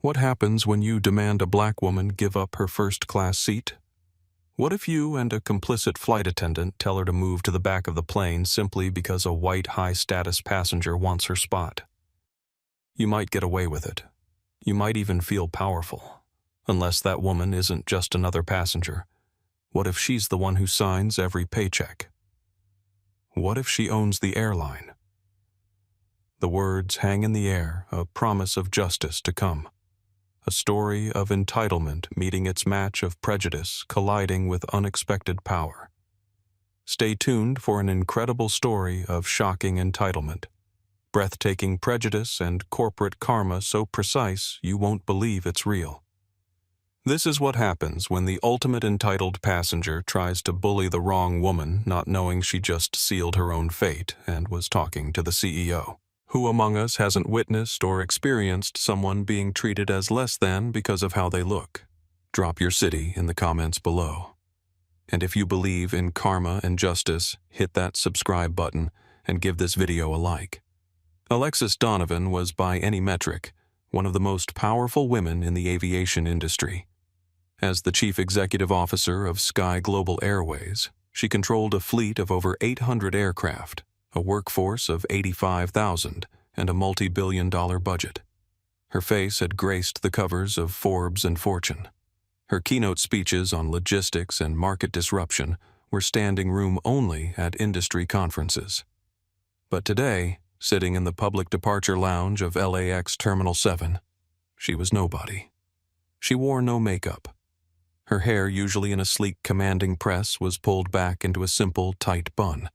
What happens when you demand a black woman give up her first-class seat? What if you and a complicit flight attendant tell her to move to the back of the plane simply because a white high-status passenger wants her spot? You might get away with it. You might even feel powerful, unless that woman isn't just another passenger. What if she's the one who signs every paycheck? What if she owns the airline? The words hang in the air, a promise of justice to come. A story of entitlement meeting its match of prejudice colliding with unexpected power. Stay tuned for an incredible story of shocking entitlement, breathtaking prejudice, and corporate karma so precise you won't believe it's real. This is what happens when the ultimate entitled passenger tries to bully the wrong woman, not knowing she just sealed her own fate and was talking to the CEO. Who among us hasn't witnessed or experienced someone being treated as less than because of how they look? Drop your city in the comments below. And if you believe in karma and justice, hit that subscribe button and give this video a like. Alexis Donovan was, by any metric, one of the most powerful women in the aviation industry. As the chief executive officer of Sky Global Airways, she controlled a fleet of over 800 aircraft, a workforce of 85,000, and a multi-billion-dollar budget. Her face had graced the covers of Forbes and Fortune. Her keynote speeches on logistics and market disruption were standing room only at industry conferences. But today, sitting in the public departure lounge of LAX Terminal 7, she was nobody. She wore no makeup. Her hair, usually in a sleek, commanding press, was pulled back into a simple, tight bun.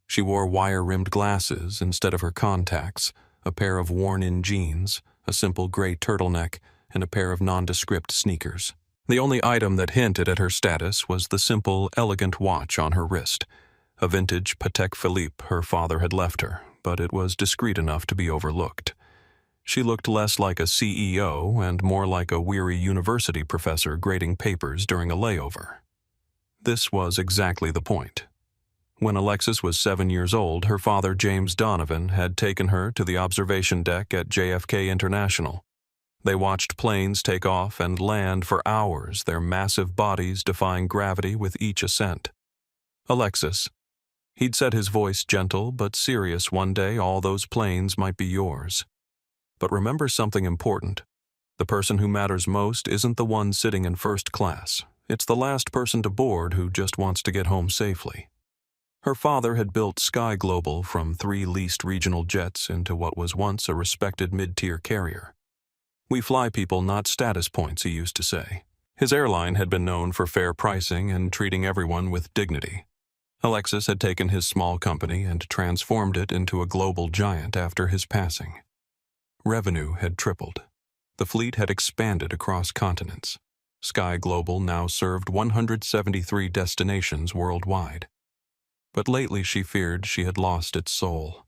She wore wire-rimmed glasses instead of her contacts, a pair of worn-in jeans, a simple gray turtleneck, and a pair of nondescript sneakers. The only item that hinted at her status was the simple, elegant watch on her wrist, a vintage Patek Philippe her father had left her, but it was discreet enough to be overlooked. She looked less like a CEO and more like a weary university professor grading papers during a layover. This was exactly the point. When Alexis was 7 years old, her father, James Donovan, had taken her to the observation deck at JFK International. They watched planes take off and land for hours, their massive bodies defying gravity with each ascent. Alexis. He'd said, his voice gentle but serious, one day all those planes might be yours. But remember something important. The person who matters most isn't the one sitting in first class. It's the last person to board who just wants to get home safely. Her father had built Sky Global from 3 leased regional jets into what was once a respected mid-tier carrier. "We fly people, not status points," he used to say. His airline had been known for fair pricing and treating everyone with dignity. Alexis had taken his small company and transformed it into a global giant after his passing. Revenue had tripled. The fleet had expanded across continents. Sky Global now served 173 destinations worldwide. But lately she feared she had lost its soul.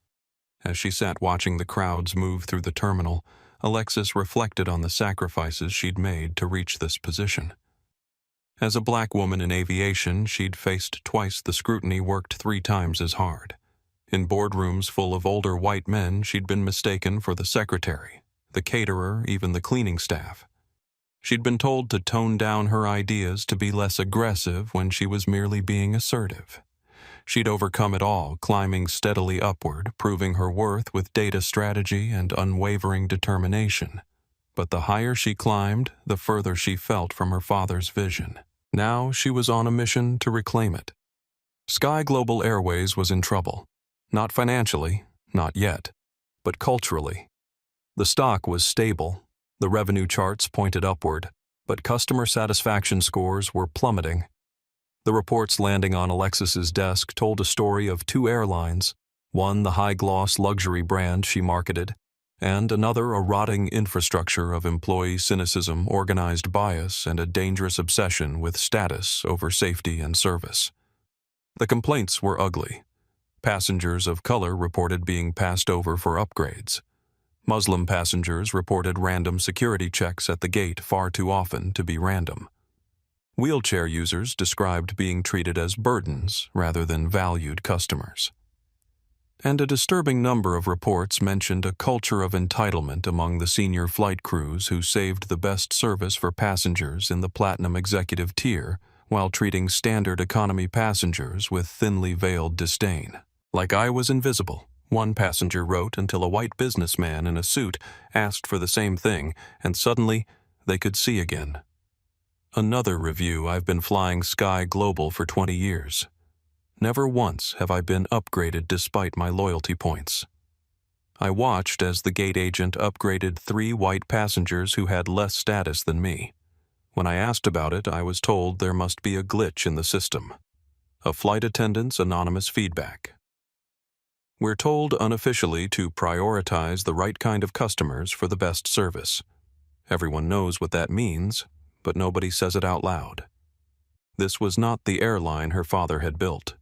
As she sat watching the crowds move through the terminal, Alexis reflected on the sacrifices she'd made to reach this position. As a black woman in aviation, she'd faced twice the scrutiny, worked 3 times as hard. In boardrooms full of older white men, she'd been mistaken for the secretary, the caterer, even the cleaning staff. She'd been told to tone down her ideas, to be less aggressive when she was merely being assertive. She'd overcome it all, climbing steadily upward, proving her worth with data strategy and unwavering determination. But the higher she climbed, the further she felt from her father's vision. Now she was on a mission to reclaim it. Sky Global Airways was in trouble. Not financially, not yet, but culturally. The stock was stable, the revenue charts pointed upward, but customer satisfaction scores were plummeting. The reports landing on Alexis's desk told a story of 2 airlines, one the high-gloss luxury brand she marketed, and another a rotting infrastructure of employee cynicism, organized bias, and a dangerous obsession with status over safety and service. The complaints were ugly. Passengers of color reported being passed over for upgrades. Muslim passengers reported random security checks at the gate far too often to be random. Wheelchair users described being treated as burdens rather than valued customers. And a disturbing number of reports mentioned a culture of entitlement among the senior flight crews who saved the best service for passengers in the platinum executive tier while treating standard economy passengers with thinly veiled disdain. Like I was invisible, one passenger wrote until a white businessman in a suit asked for the same thing, and suddenly they could see again. Another review: I've been flying Sky Global for 20 years. Never once have I been upgraded despite my loyalty points. I watched as the gate agent upgraded 3 white passengers who had less status than me. When I asked about it, I was told there must be a glitch in the system. A flight attendant's anonymous feedback. We're told unofficially to prioritize the right kind of customers for the best service. Everyone knows what that means, but nobody says it out loud. This was not the airline her father had built.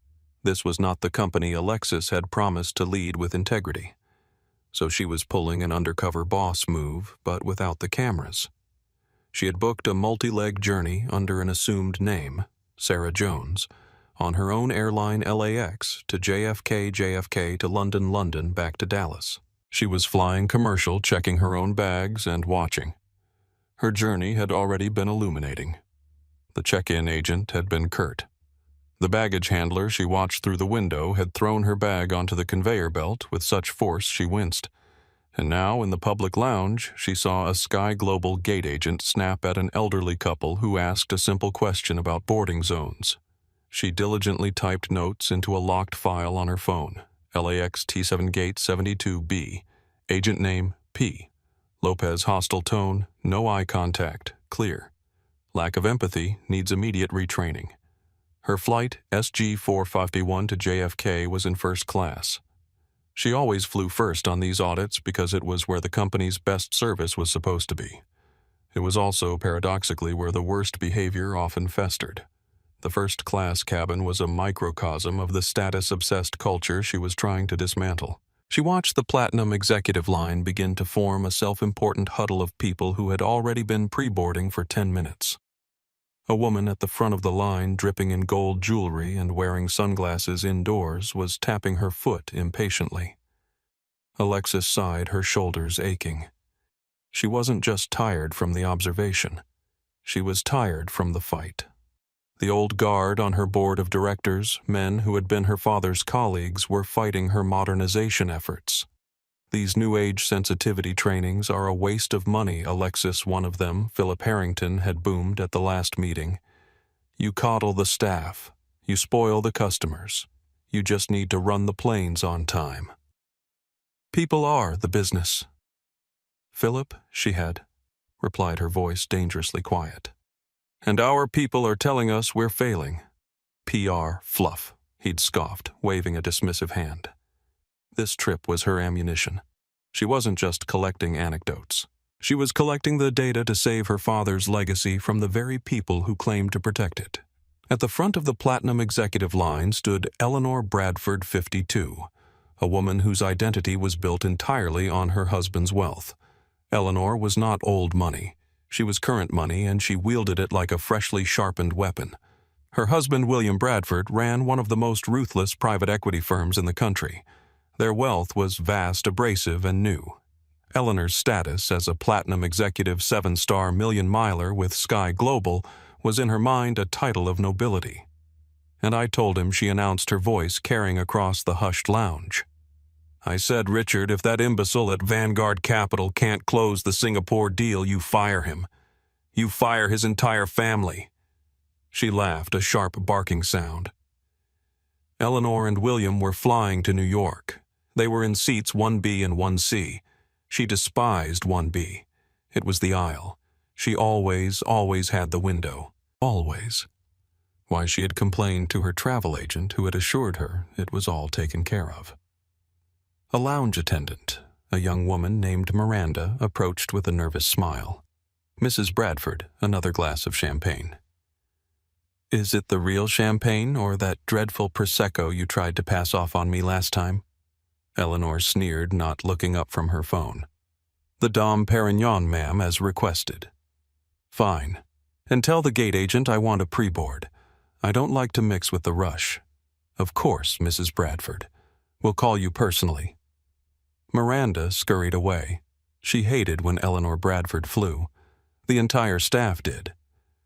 This was not the company Alexis had promised to lead with integrity. So she was pulling an undercover boss move, but without the cameras. She had booked a multi-leg journey under an assumed name, Sarah Jones, on her own airline LAX to JFK to London back to Dallas. She was flying commercial, checking her own bags and watching. Her journey had already been illuminating. The check-in agent had been curt. The baggage handler she watched through the window had thrown her bag onto the conveyor belt with such force she winced. And now, in the public lounge, she saw a Sky Global gate agent snap at an elderly couple who asked a simple question about boarding zones. She diligently typed notes into a locked file on her phone. LAX T7 Gate 72B. Agent name, P. Lopez hostile tone, no eye contact, clear. Lack of empathy, needs immediate retraining. Her flight, SG-451 to JFK, was in first class. She always flew first on these audits because it was where the company's best service was supposed to be. It was also, paradoxically, where the worst behavior often festered. The first-class cabin was a microcosm of the status-obsessed culture she was trying to dismantle. She watched the platinum executive line begin to form a self-important huddle of people who had already been pre-boarding for 10 minutes. A woman at the front of the line, dripping in gold jewelry and wearing sunglasses indoors, was tapping her foot impatiently. Alexis sighed, her shoulders aching. She wasn't just tired from the observation. She was tired from the fight. The old guard on her board of directors, men who had been her father's colleagues, were fighting her modernization efforts. These New Age sensitivity trainings are a waste of money, Alexis, one of them, Philip Harrington, had boomed at the last meeting. You coddle the staff. You spoil the customers. You just need to run the planes on time. People are the business. Philip, she had, replied, her voice dangerously quiet. And our people are telling us we're failing. PR fluff, he'd scoffed, waving a dismissive hand. This trip was her ammunition. She wasn't just collecting anecdotes. She was collecting the data to save her father's legacy from the very people who claimed to protect it. At the front of the platinum executive line stood Eleanor Bradford, 52, a woman whose identity was built entirely on her husband's wealth. Eleanor was not old money. She was current money, and she wielded it like a freshly sharpened weapon. Her husband, William Bradford, ran one of the most ruthless private equity firms in the country. Their wealth was vast, abrasive, and new. Eleanor's status as a platinum executive 7-star million-miler with Sky Global was in her mind a title of nobility. And I told him, she announced, her voice carrying across the hushed lounge. I said, Richard, if that imbecile at Vanguard Capital can't close the Singapore deal, you fire him. You fire his entire family. She laughed, a sharp barking sound. Eleanor and William were flying to New York. They were in seats 1B and 1C. She despised 1B. It was the aisle. She always had the window. Always. Why, she had complained to her travel agent, who had assured her it was all taken care of. A lounge attendant, a young woman named Miranda, approached with a nervous smile. Mrs. Bradford, another glass of champagne. Is it the real champagne or that dreadful Prosecco you tried to pass off on me last time? Eleanor sneered, not looking up from her phone. The Dom Perignon, ma'am, as requested. Fine. And tell the gate agent I want a pre-board. I don't like to mix with the rush. Of course, Mrs. Bradford. We'll call you personally." Miranda scurried away. She hated when Eleanor Bradford flew. The entire staff did.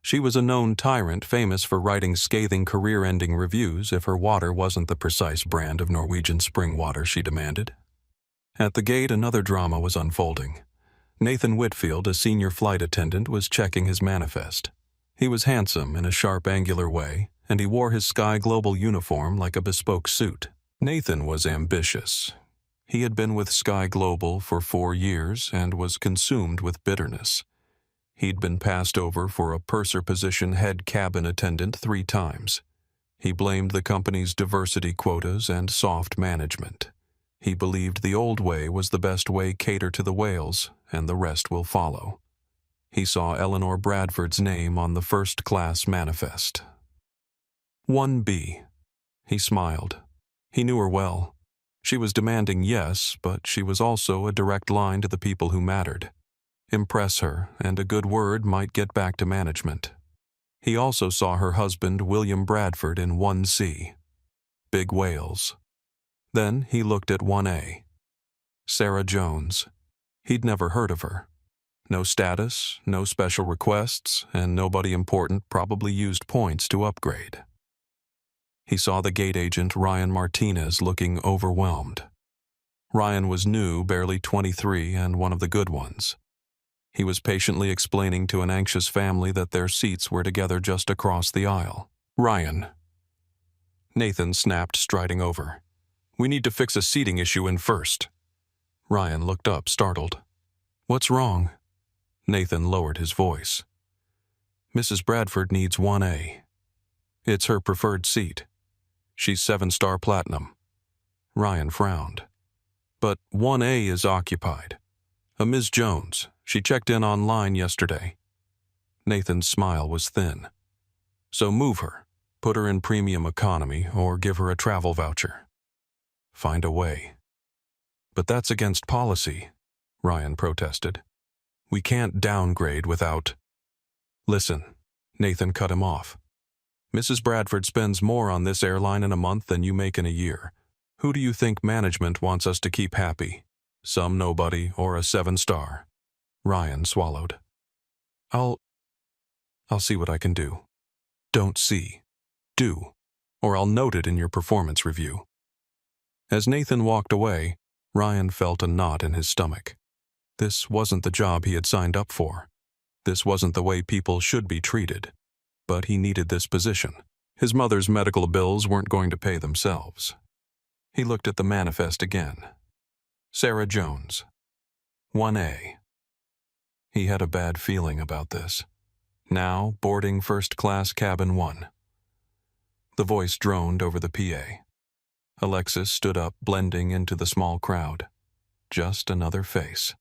She was a known tyrant famous for writing scathing career-ending reviews if her water wasn't the precise brand of Norwegian spring water she demanded. At the gate, another drama was unfolding. Nathan Whitfield, a senior flight attendant, was checking his manifest. He was handsome in a sharp, angular way, and he wore his Sky Global uniform like a bespoke suit. Nathan was ambitious. He had been with Sky Global for 4 years and was consumed with bitterness. He'd been passed over for a purser position head cabin attendant 3 times. He blamed the company's diversity quotas and soft management. He believed the old way was the best way, cater to the whales, and the rest will follow. He saw Eleanor Bradford's name on the first-class manifest. 1B. He smiled. He knew her well. She was demanding, yes, but she was also a direct line to the people who mattered. Impress her, and a good word might get back to management. He also saw her husband, William Bradford, in 1C. Big whales. Then he looked at 1A. Sarah Jones. He'd never heard of her. No status, no special requests, and nobody important probably used points to upgrade. He saw the gate agent, Ryan Martinez, looking overwhelmed. Ryan was new, barely 23, and one of the good ones. He was patiently explaining to an anxious family that their seats were together just across the aisle. "Ryan." Nathan snapped, striding over. "We need to fix a seating issue in first." Ryan looked up, startled. "What's wrong?" Nathan lowered his voice. "Mrs. Bradford needs 1A. It's her preferred seat. She's 7-star platinum." Ryan frowned. "But 1A is occupied. A Ms. Jones. She checked in online yesterday." Nathan's smile was thin. "So move her. Put her in premium economy or give her a travel voucher. Find a way." "But that's against policy," Ryan protested. "We can't downgrade without—" "Listen," Nathan cut him off. "Mrs. Bradford spends more on this airline in a month than you make in a year. Who do you think management wants us to keep happy? Some nobody or a 7-star? Ryan swallowed. I'll see what I can do." "Don't see. Do. Or I'll note it in your performance review." As Nathan walked away, Ryan felt a knot in his stomach. This wasn't the job he had signed up for. This wasn't the way people should be treated. But he needed this position. His mother's medical bills weren't going to pay themselves. He looked at the manifest again. Sarah Jones. 1A. He had a bad feeling about this. Now, boarding first-class cabin 1. The voice droned over the PA. Alexis stood up, blending into the small crowd. Just another face.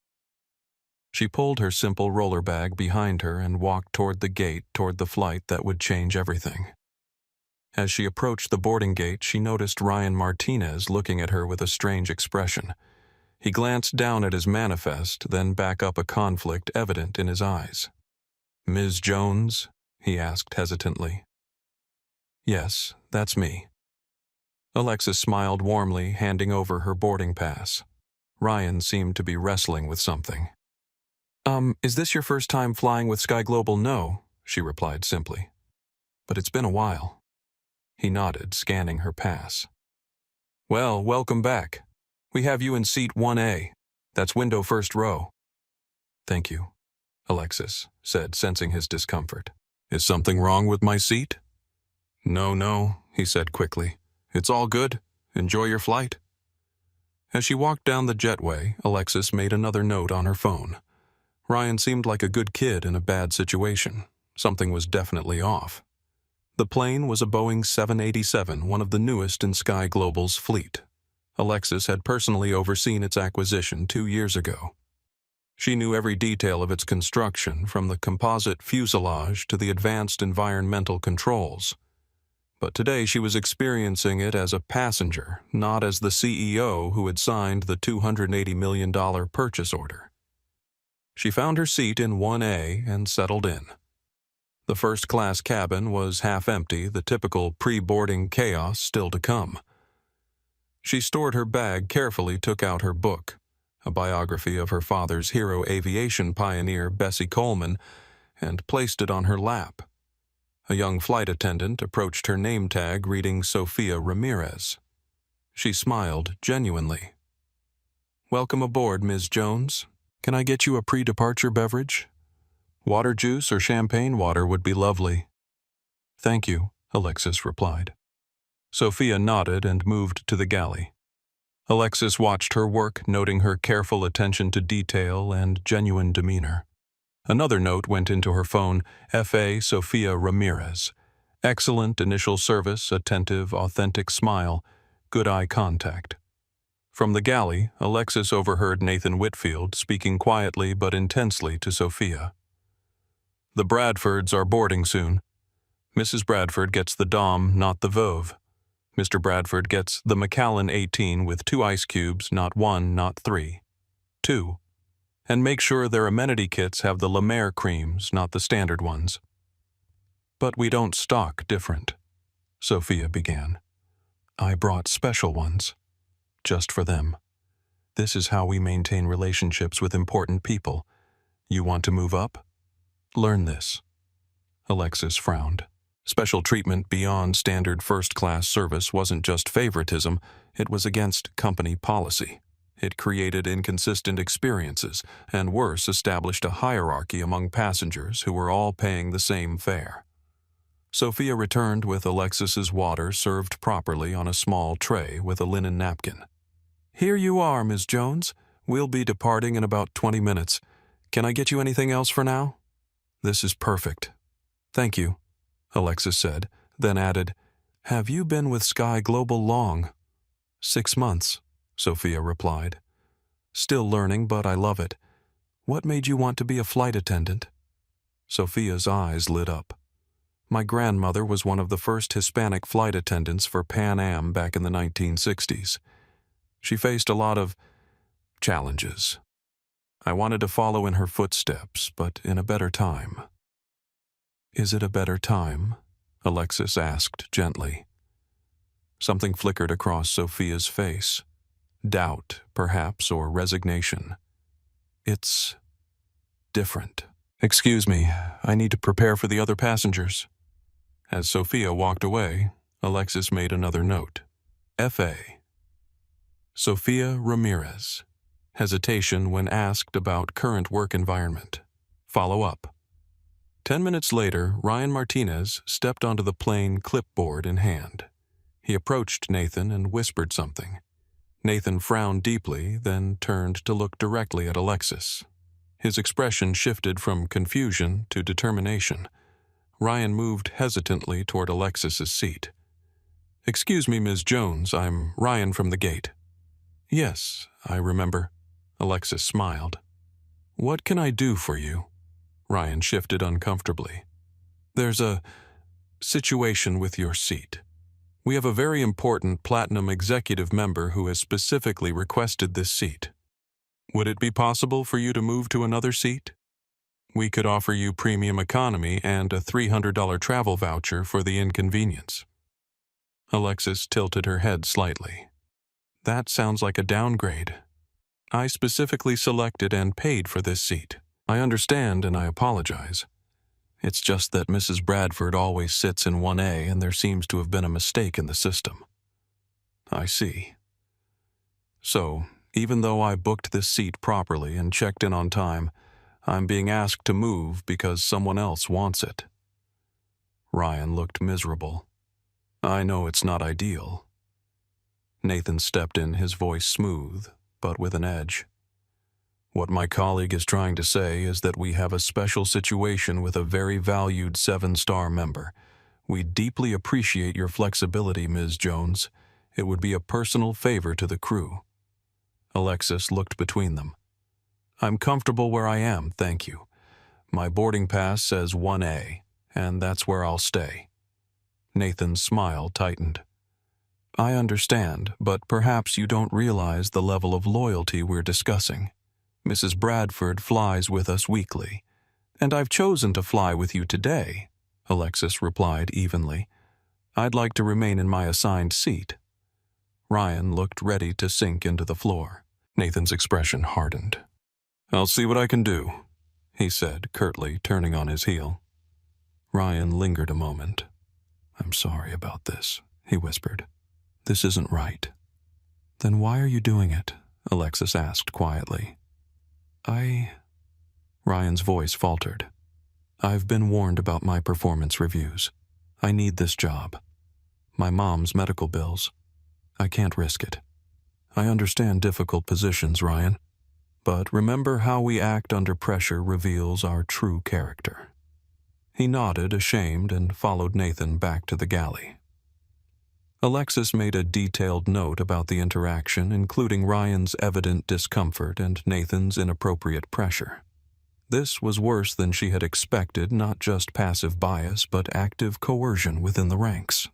She pulled her simple roller bag behind her and walked toward the gate, toward the flight that would change everything. As she approached the boarding gate, she noticed Ryan Martinez looking at her with a strange expression. He glanced down at his manifest, then back up, a conflict evident in his eyes. "Ms. Jones?" he asked hesitantly. "Yes, that's me." Alexis smiled warmly, handing over her boarding pass. Ryan seemed to be wrestling with something. Is this your first time flying with Sky Global?" "No," she replied simply. "But it's been a while." He nodded, scanning her pass. "Well, welcome back. We have you in seat 1A. That's window first row." "Thank you," Alexis said, sensing his discomfort. "Is something wrong with my seat?" No, he said quickly. "It's all good. Enjoy your flight." As she walked down the jetway, Alexis made another note on her phone. Ryan seemed like a good kid in a bad situation. Something was definitely off. The plane was a Boeing 787, one of the newest in Sky Global's fleet. Alexis had personally overseen its acquisition 2 years ago. She knew every detail of its construction, from the composite fuselage to the advanced environmental controls. But today she was experiencing it as a passenger, not as the CEO who had signed the $280 million purchase order. She found her seat in 1A and settled in. The first-class cabin was half empty, the typical pre-boarding chaos still to come. She stored her bag carefully, took out her book, a biography of her father's hero aviation pioneer Bessie Coleman, and placed it on her lap. A young flight attendant approached her name tag reading Sophia Ramirez. She smiled genuinely. "Welcome aboard, Ms. Jones. Can I get you a pre-departure beverage? Water juice or champagne water would be lovely." "Thank you," Alexis replied. Sophia nodded and moved to the galley. Alexis watched her work, noting her careful attention to detail and genuine demeanor. Another note went into her phone: F.A. Sophia Ramirez. Excellent initial service, attentive, authentic smile, good eye contact. From the galley, Alexis overheard Nathan Whitfield speaking quietly but intensely to Sophia. "The Bradfords are boarding soon. Mrs. Bradford gets the Dom, not the Veuve. Mr. Bradford gets the Macallan 18 with 2 ice cubes, not 1, not 3. 2. And make sure their amenity kits have the La Mer creams, not the standard ones." "But we don't stock different," Sophia began. "I brought special ones, just for them. This is how we maintain relationships with important people. You want to move up? Learn this." Alexis frowned. Special treatment beyond standard first-class service wasn't just favoritism, it was against company policy. It created inconsistent experiences, and worse, established a hierarchy among passengers who were all paying the same fare. Sophia returned with Alexis's water served properly on a small tray with a linen napkin. "Here you are, Ms. Jones. We'll be departing in about 20 minutes. Can I get you anything else for now?" "This is perfect. Thank you," Alexis said, then added, "Have you been with Sky Global long?" 6 months, Sophia replied. "Still learning, but I love it. What made you want to be a flight attendant?" Sophia's eyes lit up. "My grandmother was one of the first Hispanic flight attendants for Pan Am back in the 1960s. She faced a lot of challenges. I wanted to follow in her footsteps, but in a better time." "Is it a better time?" Alexis asked gently. Something flickered across Sophia's face. Doubt, perhaps, or resignation. "It's different. Excuse me, I need to prepare for the other passengers." As Sophia walked away, Alexis made another note. F.A. Sophia Ramirez. Hesitation when asked about current work environment. Follow up. 10 minutes later, Ryan Martinez stepped onto the plane, clipboard in hand. He approached Nathan and whispered something. Nathan frowned deeply, then turned to look directly at Alexis. His expression shifted from confusion to determination. Ryan moved hesitantly toward Alexis's seat. "Excuse me, Ms. Jones, I'm Ryan from the gate." "Yes, I remember." Alexis smiled. "What can I do for you?" Ryan shifted uncomfortably. "There's a situation with your seat. We have a very important Platinum executive member who has specifically requested this seat. Would it be possible for you to move to another seat? We could offer you premium economy and a $300 travel voucher for the inconvenience." Alexis tilted her head slightly. "That sounds like a downgrade. I specifically selected and paid for this seat. I understand and I apologize. It's just that Mrs. Bradford always sits in 1A and there seems to have been a mistake in the system." "I see. So, even though I booked this seat properly and checked in on time, I'm being asked to move because someone else wants it." Ryan looked miserable. "I know it's not ideal." Nathan stepped in, his voice smooth, but with an edge. "What my colleague is trying to say is that we have a special situation with a very valued 7-star member. We deeply appreciate your flexibility, Ms. Jones. It would be a personal favor to the crew." Alexis looked between them. "I'm comfortable where I am, thank you. My boarding pass says 1A, and that's where I'll stay." Nathan's smile tightened. "I understand, but perhaps you don't realize the level of loyalty we're discussing. Mrs. Bradford flies with us weekly, and I've chosen to fly with you today," Alexis replied evenly. "I'd like to remain in my assigned seat." Ryan looked ready to sink into the floor. Nathan's expression hardened. "I'll see what I can do," he said, curtly, turning on his heel. Ryan lingered a moment. "I'm sorry about this," he whispered. "This isn't right." "Then why are you doing it?" Alexis asked quietly. Ryan's voice faltered. "I've been warned about my performance reviews. I need this job. My mom's medical bills. I can't risk it. I understand difficult positions, Ryan, but remember how we act under pressure reveals our true character." He nodded, ashamed, and followed Nathan back to the galley. Alexis made a detailed note about the interaction, including Ryan's evident discomfort and Nathan's inappropriate pressure. This was worse than she had expected, not just passive bias, but active coercion within the ranks.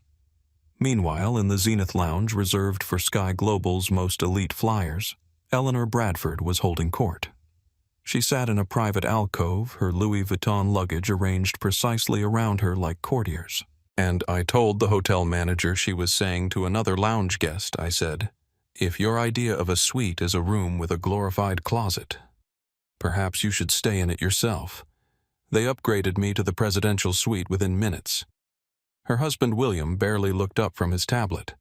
Meanwhile, in the Zenith Lounge reserved for Sky Global's most elite flyers, Eleanor Bradford was holding court. She sat in a private alcove, her Louis Vuitton luggage arranged precisely around her like courtiers. "And I told the hotel manager she was saying to another lounge guest," I said, "if your idea of a suite is a room with a glorified closet, perhaps you should stay in it yourself. They upgraded me to the presidential suite within minutes." Her husband William barely looked up from his tablet.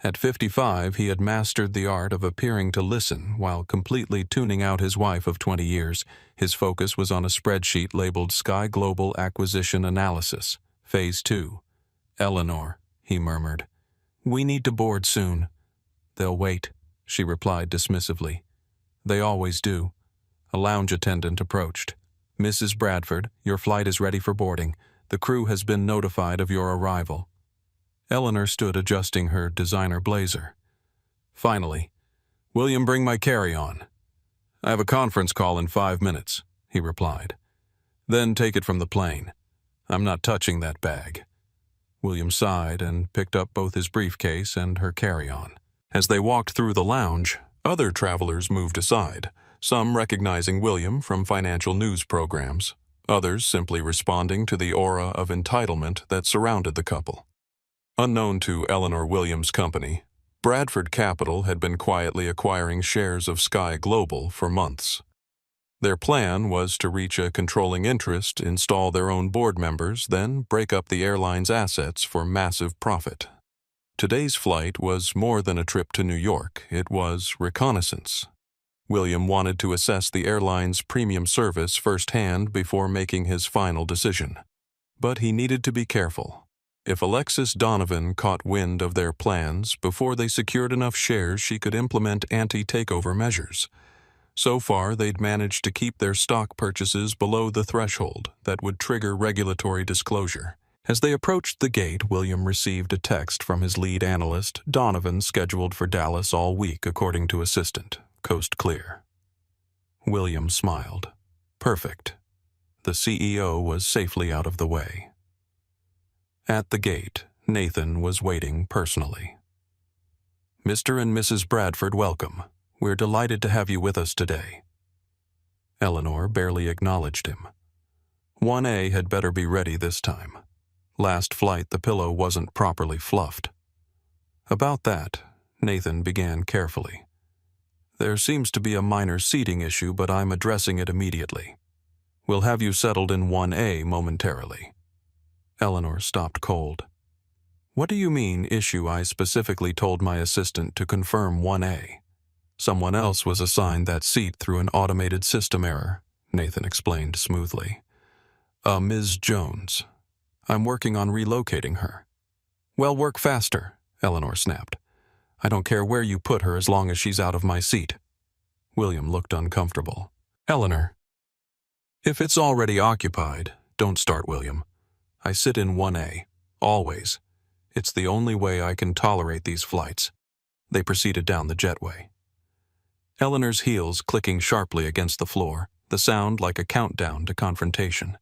At 55, he had mastered the art of appearing to listen while completely tuning out his wife of 20 years. His focus was on a spreadsheet labeled Sky Global Acquisition Analysis, Phase 2. "Eleanor," he murmured, "we need to board soon." "They'll wait," she replied dismissively. "They always do." A lounge attendant approached. "Mrs. Bradford, your flight is ready for boarding. The crew has been notified of your arrival." Eleanor stood adjusting her designer blazer. "Finally. William, bring my carry-on." "I have a conference call in 5 minutes," he replied. "Then take it from the plane. I'm not touching that bag." William sighed and picked up both his briefcase and her carry-on. As they walked through the lounge, other travelers moved aside, some recognizing William from financial news programs, others simply responding to the aura of entitlement that surrounded the couple. Unknown to Eleanor Williams' company, Bradford Capital had been quietly acquiring shares of Sky Global for months. Their plan was to reach a controlling interest, install their own board members, then break up the airline's assets for massive profit. Today's flight was more than a trip to New York. It was reconnaissance. William wanted to assess the airline's premium service firsthand before making his final decision. But he needed to be careful. If Alexis Donovan caught wind of their plans before they secured enough shares, she could implement anti-takeover measures. So far, they'd managed to keep their stock purchases below the threshold that would trigger regulatory disclosure. As they approached the gate, William received a text from his lead analyst, Donovan, scheduled for Dallas all week, according to assistant. Coast clear. William smiled. Perfect. The CEO was safely out of the way. At the gate, Nathan was waiting personally. "Mr. and Mrs. Bradford, welcome. We're delighted to have you with us today." Eleanor barely acknowledged him. 1A had better be ready this time. Last flight, the pillow wasn't properly fluffed. About that, Nathan began carefully. "There seems to be a minor seating issue, but I'm addressing it immediately. We'll have you settled in 1A momentarily." Eleanor stopped cold. "What do you mean, issue? I specifically told my assistant to confirm 1A. Someone else was assigned that seat through an automated system error," Nathan explained smoothly. Ms. Jones. I'm working on relocating her." "Well, work faster," Eleanor snapped. "I don't care where you put her as long as she's out of my seat." William looked uncomfortable. "Eleanor." "If it's already occupied, don't start, William. I sit in 1A, always. It's the only way I can tolerate these flights." They proceeded down the jetway. Eleanor's heels clicking sharply against the floor, the sound like a countdown to confrontation.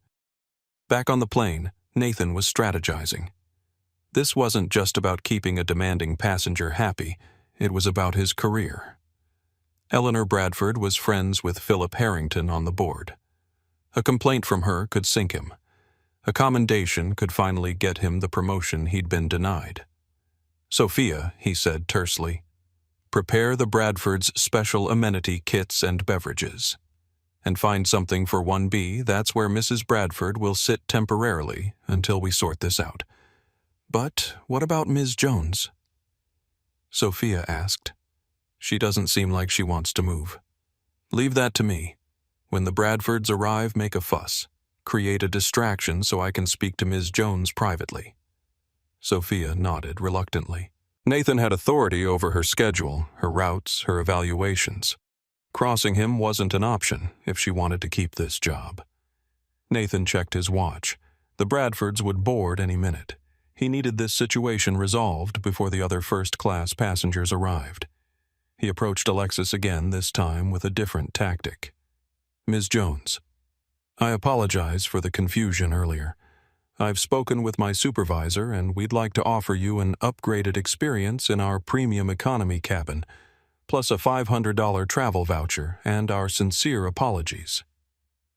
Back on the plane, Nathan was strategizing. This wasn't just about keeping a demanding passenger happy, it was about his career. Eleanor Bradford was friends with Philip Harrington on the board. A complaint from her could sink him. A commendation could finally get him the promotion he'd been denied. "Sophia," he said tersely, "prepare the Bradfords' special amenity kits and beverages. And find something for 1B, that's where Mrs. Bradford will sit temporarily until we sort this out. But what about Ms. Jones?" Sophia asked. "She doesn't seem like she wants to move. Leave that to me. When the Bradfords arrive, make a fuss. Create a distraction so I can speak to Ms. Jones privately." Sophia nodded reluctantly. Nathan had authority over her schedule, her routes, her evaluations. Crossing him wasn't an option if she wanted to keep this job. Nathan checked his watch. The Bradfords would board any minute. He needed this situation resolved before the other first-class passengers arrived. He approached Alexis again, this time with a different tactic. "Ms. Jones, I apologize for the confusion earlier. I've spoken with my supervisor and we'd like to offer you an upgraded experience in our premium economy cabin, plus a $500 travel voucher and our sincere apologies."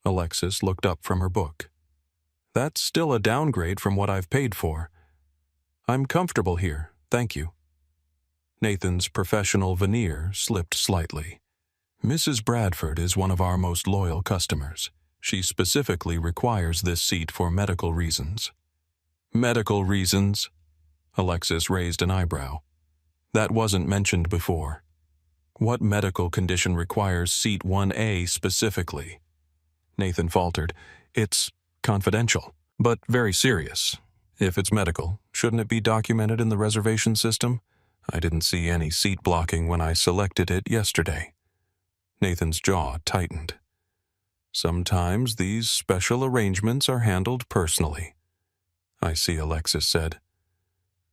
Alexis looked up from her book. "That's still a downgrade from what I've paid for. I'm comfortable here, thank you." Nathan's professional veneer slipped slightly. "Mrs. Bradford is one of our most loyal customers. She specifically requires this seat for medical reasons." "Medical reasons?" Alexis raised an eyebrow. "That wasn't mentioned before. What medical condition requires seat 1A specifically?" Nathan faltered. "It's confidential, but very serious. If it's medical, shouldn't it be documented in the reservation system? I didn't see any seat blocking when I selected it yesterday." Nathan's jaw tightened. "Sometimes these special arrangements are handled personally." "I see," Alexis said.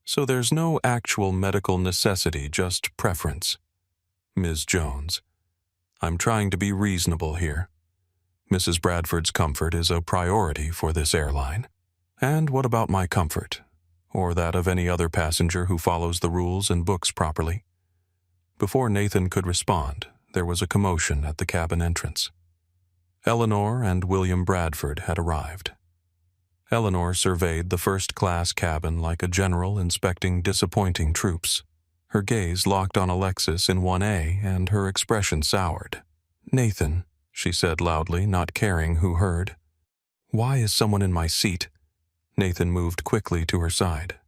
"So there's no actual medical necessity, just preference." "Ms. Jones, I'm trying to be reasonable here. Mrs. Bradford's comfort is a priority for this airline. And what about my comfort? Or that of any other passenger who follows the rules and books properly?" Before Nathan could respond, there was a commotion at the cabin entrance. Eleanor and William Bradford had arrived. Eleanor surveyed the first-class cabin like a general inspecting disappointing troops. Her gaze locked on Alexis in 1A, and her expression soured. "Nathan," she said loudly, not caring who heard. "Why is someone in my seat?" Nathan moved quickly to her side.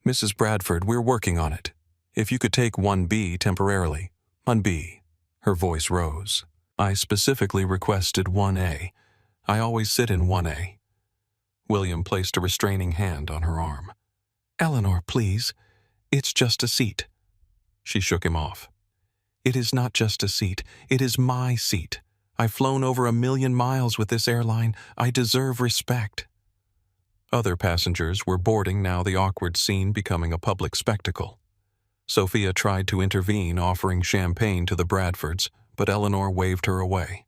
"Mrs. Bradford, we're working on it. If you could take 1B temporarily." "1B." Her voice rose. "I specifically requested 1A. I always sit in 1A." William placed a restraining hand on her arm. "Eleanor, please. It's just a seat." She shook him off. "It is not just a seat. It is my seat. I've flown over 1,000,000 miles with this airline. I deserve respect." Other passengers were boarding now, the awkward scene becoming a public spectacle. Sophia tried to intervene, offering champagne to the Bradfords, but Eleanor waved her away.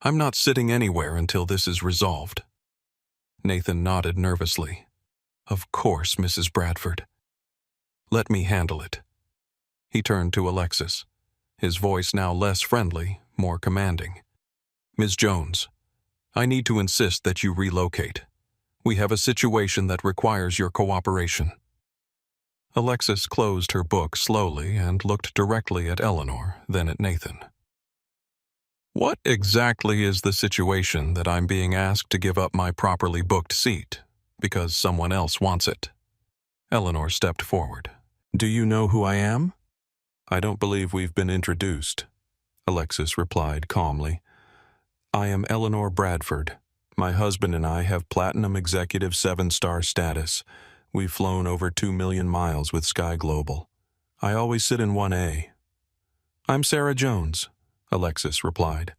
"I'm not sitting anywhere until this is resolved." Nathan nodded nervously. "Of course, Mrs. Bradford. Let me handle it." He turned to Alexis, his voice now less friendly, more commanding. "Ms. Jones, I need to insist that you relocate. We have a situation that requires your cooperation." Alexis closed her book slowly and looked directly at Eleanor, then at Nathan. "What exactly is the situation that I'm being asked to give up my properly booked seat because someone else wants it?" Eleanor stepped forward. "Do you know who I am?" "I don't believe we've been introduced," Alexis replied calmly. "I am Eleanor Bradford. My husband and I have Platinum Executive 7-star status. We've flown over 2 million miles with Sky Global. I always sit in 1A. "I'm Sarah Jones," Alexis replied.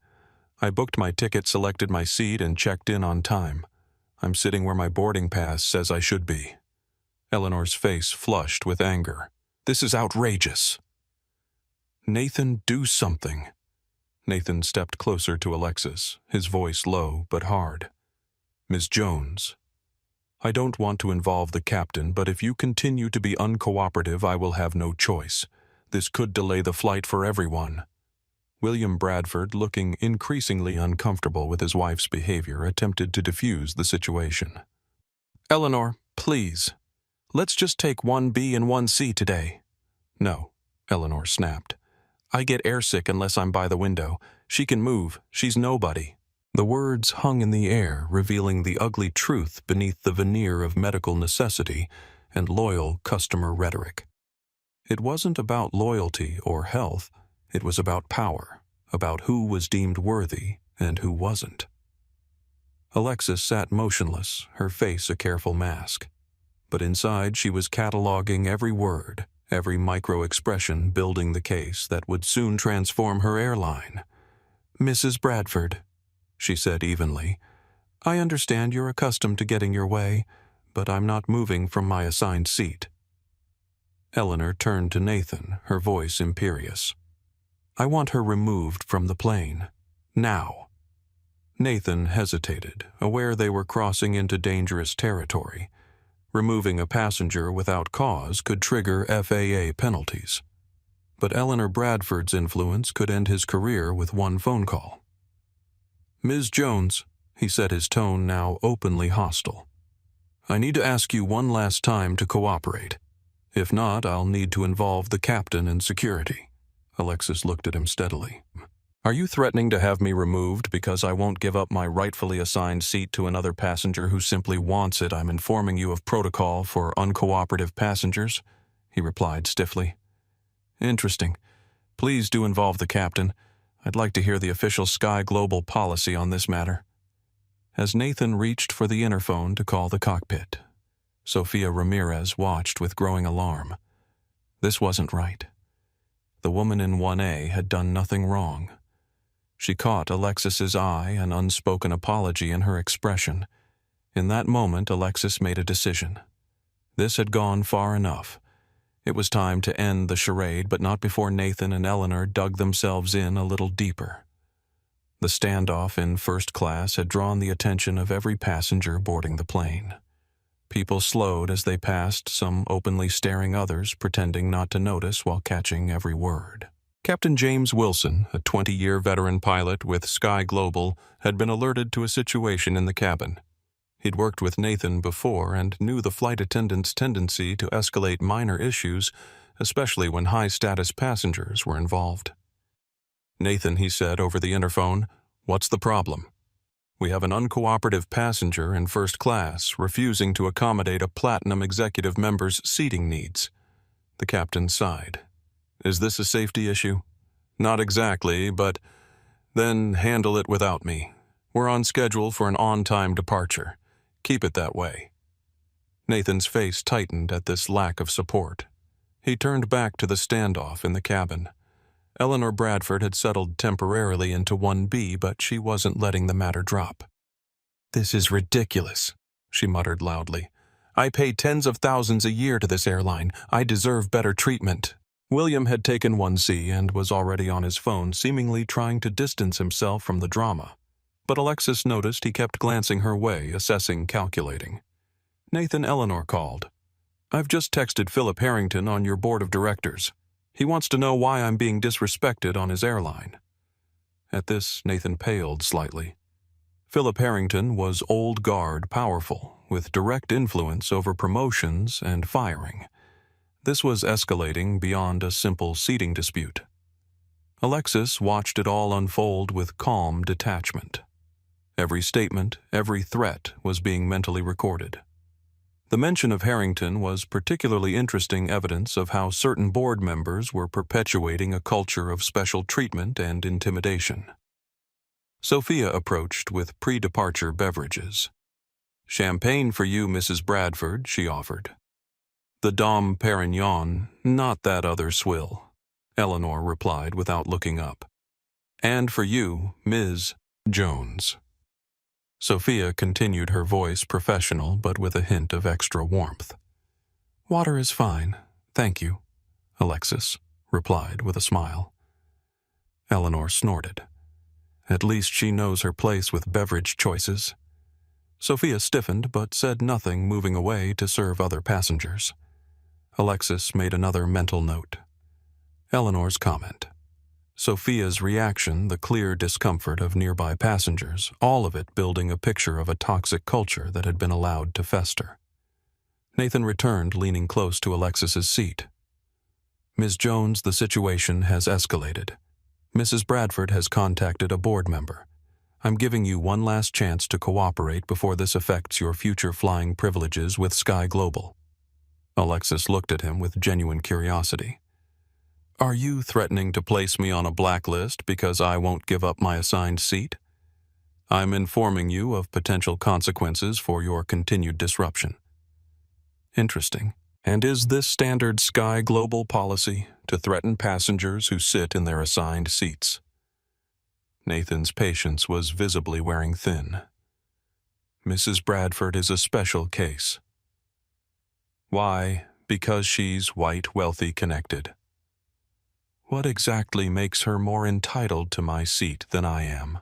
"I booked my ticket, selected my seat, and checked in on time. I'm sitting where my boarding pass says I should be." Eleanor's face flushed with anger. "This is outrageous." "Nathan, do something." Nathan stepped closer to Alexis, his voice low but hard. "Ms. Jones, I don't want to involve the captain, but if you continue to be uncooperative, I will have no choice. This could delay the flight for everyone." William Bradford, looking increasingly uncomfortable with his wife's behavior, attempted to defuse the situation. "Eleanor, please. Let's just take 1B and 1C today. No, Eleanor snapped. I get airsick unless I'm by the window. She can move. She's nobody. The words hung in the air, revealing the ugly truth beneath the veneer of medical necessity and loyal customer rhetoric. It wasn't about loyalty or health. It was about power, about who was deemed worthy and who wasn't. Alexis sat motionless, her face a careful mask. But inside she was cataloging every word, every micro-expression building the case that would soon transform her airline. Mrs. Bradford, she said evenly, I understand you're accustomed to getting your way, but I'm not moving from my assigned seat. Eleanor turned to Nathan, her voice imperious. I want her removed from the plane. Now. Nathan hesitated, aware they were crossing into dangerous territory. Removing a passenger without cause could trigger FAA penalties. But Eleanor Bradford's influence could end his career with one phone call. Ms. Jones, he said, his tone now openly hostile. I need to ask you one last time to cooperate. If not, I'll need to involve the captain and security. Alexis looked at him steadily. Are you threatening to have me removed because I won't give up my rightfully assigned seat to another passenger who simply wants it? I'm informing you of protocol for uncooperative passengers, he replied stiffly. Interesting. Please do involve the captain. I'd like to hear the official Sky Global policy on this matter. As Nathan reached for the interphone to call the cockpit, Sophia Ramirez watched with growing alarm. This wasn't right. The woman in 1A had done nothing wrong. She caught Alexis's eye, an unspoken apology in her expression. In that moment, Alexis made a decision. This had gone far enough. It was time to end the charade, but not before Nathan and Eleanor dug themselves in a little deeper. The standoff in first class had drawn the attention of every passenger boarding the plane. People slowed as they passed, some openly staring, others pretending not to notice while catching every word. Captain James Wilson, a 20-year veteran pilot with Sky Global, had been alerted to a situation in the cabin. He'd worked with Nathan before and knew the flight attendant's tendency to escalate minor issues, especially when high-status passengers were involved. Nathan, he said over the interphone, what's the problem? We have an uncooperative passenger in first class refusing to accommodate a platinum executive member's seating needs. The captain sighed. Is this a safety issue? Not exactly, but then handle it without me. We're on schedule for an on-time departure. Keep it that way. Nathan's face tightened at this lack of support. He turned back to the standoff in the cabin. Eleanor Bradford had settled temporarily into 1B, but she wasn't letting the matter drop. This is ridiculous, she muttered loudly. I pay tens of thousands a year to this airline. I deserve better treatment. William had taken 1C and was already on his phone, seemingly trying to distance himself from the drama. But Alexis noticed he kept glancing her way, assessing, calculating. Nathan, Eleanor called. I've just texted Philip Harrington on your board of directors. He wants to know why I'm being disrespected on his airline. At this, Nathan paled slightly. Philip Harrington was old guard powerful, with direct influence over promotions and firing. This was escalating beyond a simple seating dispute. Alexis watched it all unfold with calm detachment. Every statement, every threat was being mentally recorded. The mention of Harrington was particularly interesting evidence of how certain board members were perpetuating a culture of special treatment and intimidation. Sophia approached with pre-departure beverages. Champagne for you, Mrs. Bradford, she offered. The Dom Perignon, not that other swill, Eleanor replied without looking up. And for you, Ms. Jones. Sophia continued, her voice professional but with a hint of extra warmth. Water is fine, thank you, Alexis replied with a smile. Eleanor snorted. At least she knows her place with beverage choices. Sophia stiffened but said nothing, moving away to serve other passengers. Alexis made another mental note. Eleanor's comment. Sophia's reaction, the clear discomfort of nearby passengers, all of it building a picture of a toxic culture that had been allowed to fester. Nathan returned, leaning close to Alexis's seat. "Ms. Jones, the situation has escalated. Mrs. Bradford has contacted a board member. I'm giving you one last chance to cooperate before this affects your future flying privileges with Sky Global." Alexis looked at him with genuine curiosity. "Are you threatening to place me on a blacklist because I won't give up my assigned seat? I'm informing you of potential consequences for your continued disruption." "Interesting. And is this standard Sky Global policy to threaten passengers who sit in their assigned seats?" Nathan's patience was visibly wearing thin. "Mrs. Bradford is a special case." "Why? Because she's white, wealthy, connected." "What exactly makes her more entitled to my seat than I am?"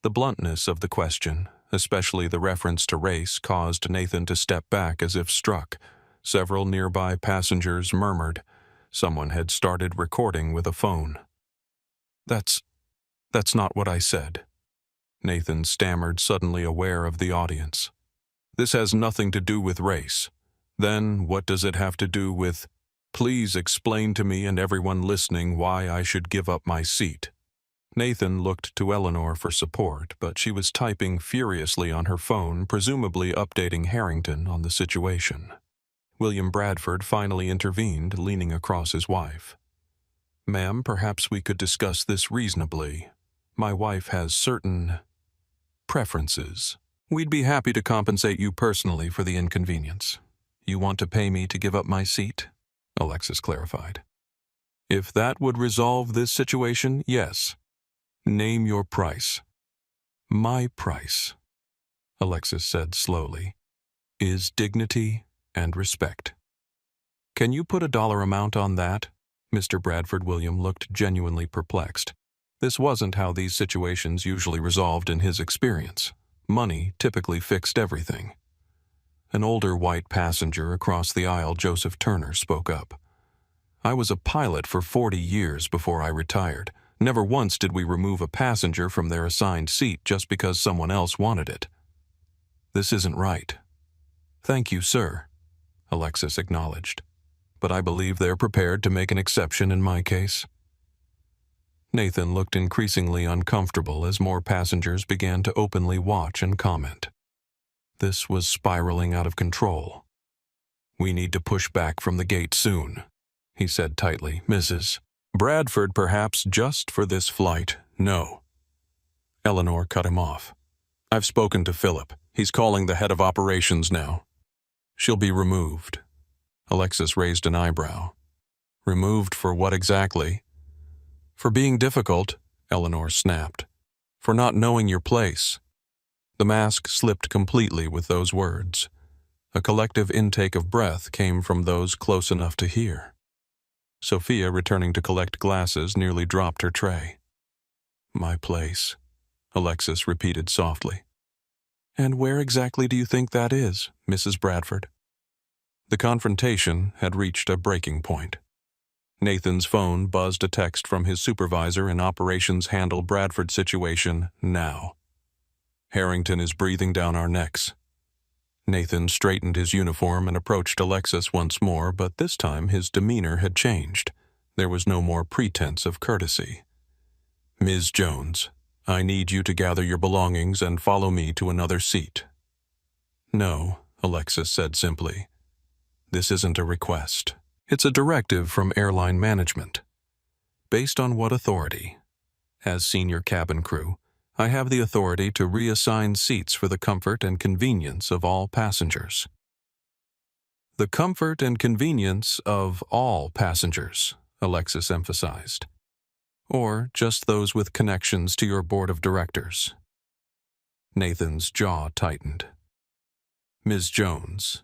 The bluntness of the question, especially the reference to race, caused Nathan to step back as if struck. Several nearby passengers murmured. Someone had started recording with a phone. That's not what I said." Nathan stammered, suddenly aware of the audience. "This has nothing to do with race. Then what does it have to do with... Please explain to me and everyone listening why I should give up my seat." Nathan looked to Eleanor for support, but she was typing furiously on her phone, presumably updating Harrington on the situation. William Bradford finally intervened, leaning across his wife. "Ma'am, perhaps we could discuss this reasonably. My wife has certain preferences. We'd be happy to compensate you personally for the inconvenience. You want to pay me to give up my seat?" Alexis clarified. "If that would resolve this situation, yes. Name your price." "My price," Alexis said slowly, "is dignity and respect." "Can you put a dollar amount on that?" Mr. Bradford William looked genuinely perplexed. This wasn't how these situations usually resolved in his experience. Money typically fixed everything. An older white passenger across the aisle, Joseph Turner, spoke up. "I was a pilot for 40 years before I retired. Never once did we remove a passenger from their assigned seat just because someone else wanted it. This isn't right." "Thank you, sir," Alexis acknowledged. "But I believe they're prepared to make an exception in my case." Nathan looked increasingly uncomfortable as more passengers began to openly watch and comment. This was spiraling out of control. "We need to push back from the gate soon," he said tightly. "Mrs. Bradford, perhaps just for this flight, no." Eleanor cut him off. "I've spoken to Philip. He's calling the head of operations now. She'll be removed." Alexis raised an eyebrow. "Removed for what exactly?" "For being difficult," Eleanor snapped. "For not knowing your place." The mask slipped completely with those words. A collective intake of breath came from those close enough to hear. Sophia, returning to collect glasses, nearly dropped her tray. "My place," Alexis repeated softly. "And where exactly do you think that is, Mrs. Bradford?" The confrontation had reached a breaking point. Nathan's phone buzzed a text from his supervisor in operations: "Handle Bradford situation now. Harrington is breathing down our necks." Nathan straightened his uniform and approached Alexis once more, but this time his demeanor had changed. There was no more pretense of courtesy. "Ms. Jones, I need you to gather your belongings and follow me to another seat." "No," Alexis said simply. "This isn't a request. It's a directive from airline management." "Based on what authority?" "As senior cabin crew, I have the authority to reassign seats for the comfort and convenience of all passengers." "The comfort and convenience of all passengers," Alexis emphasized. "Or just those with connections to your board of directors?" Nathan's jaw tightened. "Ms. Jones,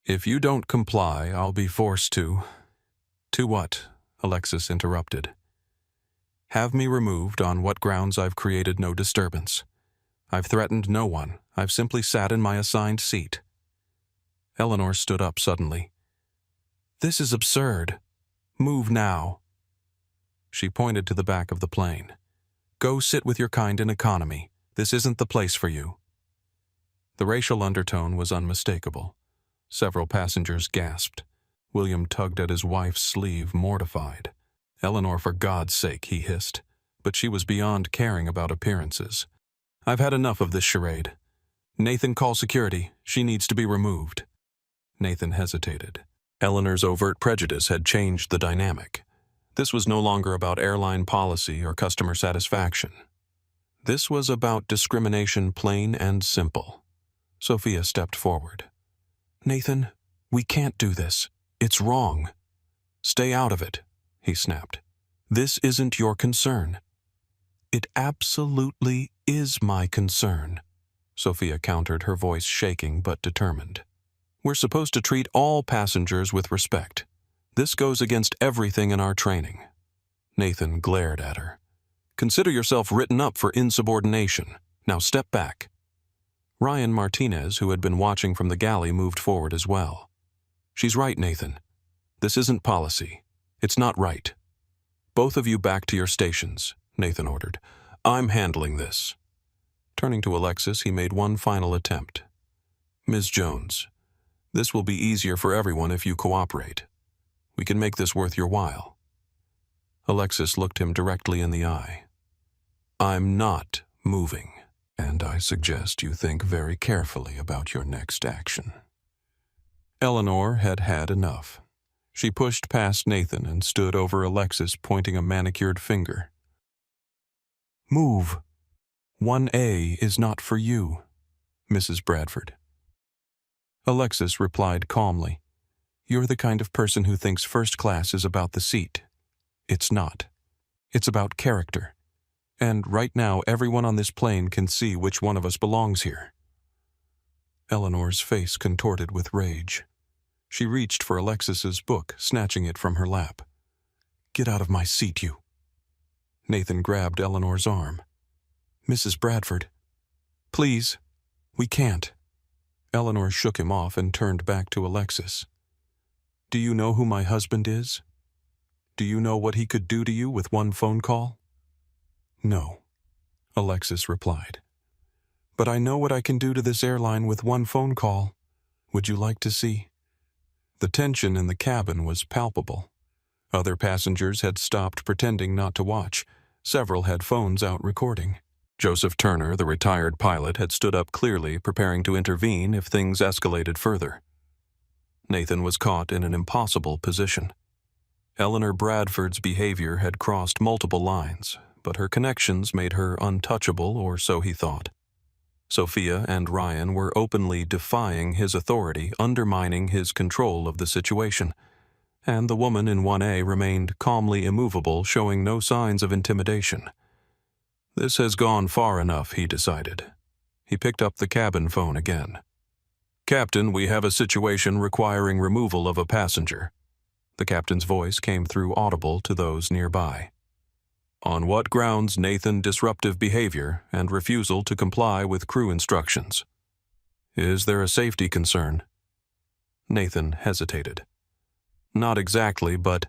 if you don't comply, I'll be forced to—" "To what?" Alexis interrupted. "Have me removed on what grounds I've created no disturbance. I've threatened no one. I've simply sat in my assigned seat." Eleanor stood up suddenly. "This is absurd. Move now." She pointed to the back of the plane. "Go sit with your kind in economy. This isn't the place for you." The racial undertone was unmistakable. Several passengers gasped. William tugged at his wife's sleeve, mortified. "Eleanor, for God's sake," he hissed. But she was beyond caring about appearances. "I've had enough of this charade. Nathan, call security. She needs to be removed." Nathan hesitated. Eleanor's overt prejudice had changed the dynamic. This was no longer about airline policy or customer satisfaction. This was about discrimination, plain and simple. Sophia stepped forward. "Nathan, we can't do this. It's wrong." "Stay out of it," he snapped. "This isn't your concern." "It absolutely is my concern," Sophia countered, her voice shaking but determined. "We're supposed to treat all passengers with respect. This goes against everything in our training." Nathan glared at her. "Consider yourself written up for insubordination. Now step back." Ryan Martinez, who had been watching from the galley, moved forward as well. "She's right, Nathan. This isn't policy. It's not right. Both of you back to your stations," Nathan ordered. "I'm handling this." Turning to Alexis, he made one final attempt. "Ms. Jones, this will be easier for everyone if you cooperate. We can make this worth your while." Alexis looked him directly in the eye. "I'm not moving, and I suggest you think very carefully about your next action." Eleanor had had enough. She pushed past Nathan and stood over Alexis, pointing a manicured finger. "Move. 1A is not for you, Mrs. Bradford." Alexis replied calmly, "You're the kind of person who thinks first class is about the seat. It's not. It's about character. And right now, everyone on this plane can see which one of us belongs here." Eleanor's face contorted with rage. She reached for Alexis's book, snatching it from her lap. "Get out of my seat, you." Nathan grabbed Eleanor's arm. "Mrs. Bradford, please, we can't." Eleanor shook him off and turned back to Alexis. "Do you know who my husband is? Do you know what he could do to you with one phone call?" "No," Alexis replied. "But I know what I can do to this airline with one phone call. Would you like to see?" The tension in the cabin was palpable. Other passengers had stopped pretending not to watch. Several had phones out recording. Joseph Turner, the retired pilot, had stood up clearly, preparing to intervene if things escalated further. Nathan was caught in an impossible position. Eleanor Bradford's behavior had crossed multiple lines, but her connections made her untouchable, or so he thought. Sophia and Ryan were openly defying his authority, undermining his control of the situation, and the woman in 1A remained calmly immovable, showing no signs of intimidation. This has gone far enough, he decided. He picked up the cabin phone again. "Captain, we have a situation requiring removal of a passenger." The captain's voice came through audible to those nearby. "On what grounds Nathan disruptive behavior and refusal to comply with crew instructions? Is there a safety concern?" Nathan hesitated. "Not exactly, but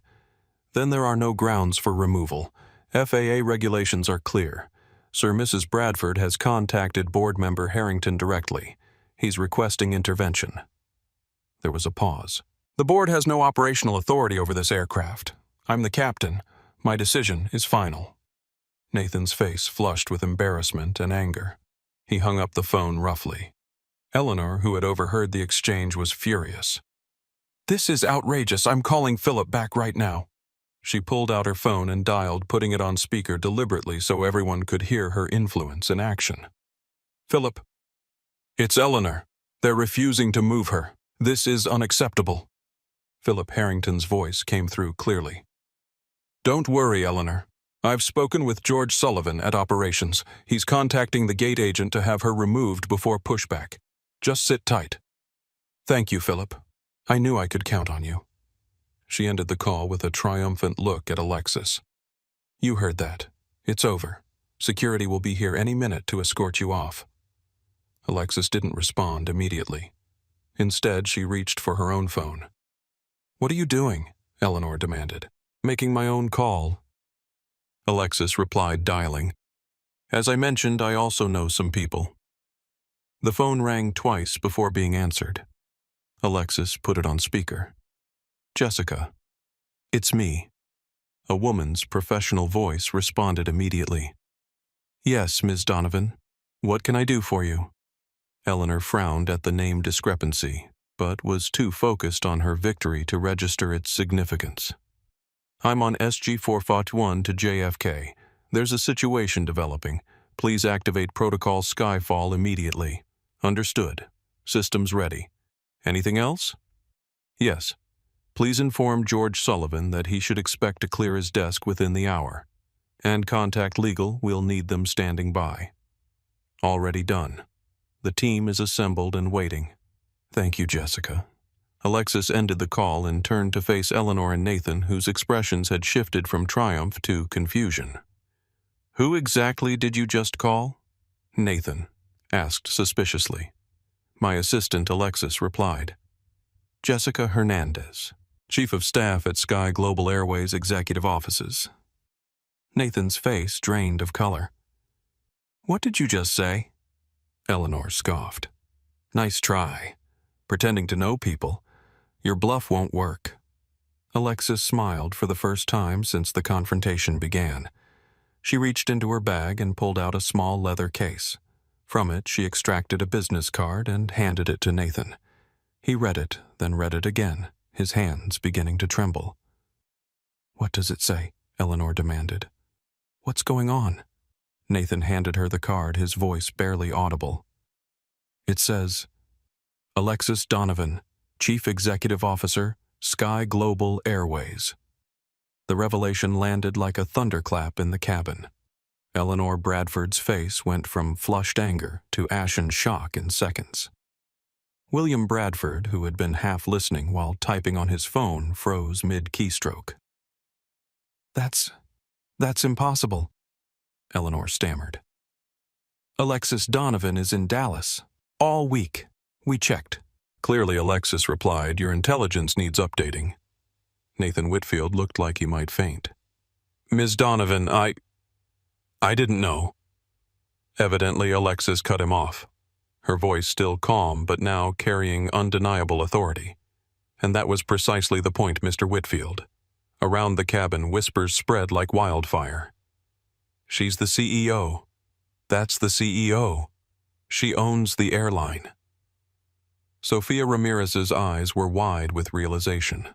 then there are no grounds for removal. FAA regulations are clear. Sir Mrs. Bradford has contacted board member Harrington directly. He's requesting intervention." There was a pause. "The board has no operational authority over this aircraft. I'm the captain. My decision is final." Nathan's face flushed with embarrassment and anger. He hung up the phone roughly. Eleanor, who had overheard the exchange, was furious. "This is outrageous. I'm calling Philip back right now." She pulled out her phone and dialed, putting it on speaker deliberately so everyone could hear her influence in action. "Philip, it's Eleanor. They're refusing to move her. This is unacceptable." Philip Harrington's voice came through clearly. "Don't worry, Eleanor. I've spoken with George Sullivan at operations. He's contacting the gate agent to have her removed before pushback. Just sit tight." "Thank you, Philip. I knew I could count on you." She ended the call with a triumphant look at Alexis. "You heard that. It's over. Security will be here any minute to escort you off." Alexis didn't respond immediately. Instead, she reached for her own phone. "What are you doing?" Eleanor demanded. "Making my own call." Alexis replied, dialing. "As I mentioned, I also know some people." The phone rang twice before being answered. Alexis put it on speaker. Jessica. It's me. A woman's professional voice responded immediately. Yes, Ms. Donovan. What can I do for you? Eleanor frowned at the name discrepancy, but was too focused on her victory to register its significance. I'm on SG 441 to JFK. There's a situation developing. Please activate Protocol Skyfall immediately. Understood. Systems ready. Anything else? Yes. Please inform George Sullivan that he should expect to clear his desk within the hour. And contact legal, we'll need them standing by. Already done. The team is assembled and waiting. Thank you, Jessica. Alexis ended the call and turned to face Eleanor and Nathan, whose expressions had shifted from triumph to confusion. Who exactly did you just call? Nathan asked suspiciously. My assistant Alexis replied. Jessica Hernandez, Chief of Staff at Sky Global Airways Executive Offices. Nathan's face drained of color. What did you just say? Eleanor scoffed. Nice try. Pretending to know people. Your bluff won't work. Alexis smiled for the first time since the confrontation began. She reached into her bag and pulled out a small leather case. From it, she extracted a business card and handed it to Nathan. He read it, then read it again, his hands beginning to tremble. What does it say? Eleanor demanded. What's going on? Nathan handed her the card, his voice barely audible. It says, Alexis Donovan, Chief Executive Officer, Sky Global Airways. The revelation landed like a thunderclap in the cabin. Eleanor Bradford's face went from flushed anger to ashen shock in seconds. William Bradford, who had been half listening while typing on his phone, froze mid-keystroke. That's impossible, Eleanor stammered. Alexis Donovan is in Dallas. All week. We checked. Clearly, Alexis replied, your intelligence needs updating. Nathan Whitfield looked like he might faint. Ms. Donovan, I didn't know. Evidently, Alexis cut him off, her voice still calm but now carrying undeniable authority. And that was precisely the point, Mr. Whitfield. Around the cabin, whispers spread like wildfire. She's the CEO. That's the CEO. She owns the airline. Sofia Ramirez's eyes were wide with realization.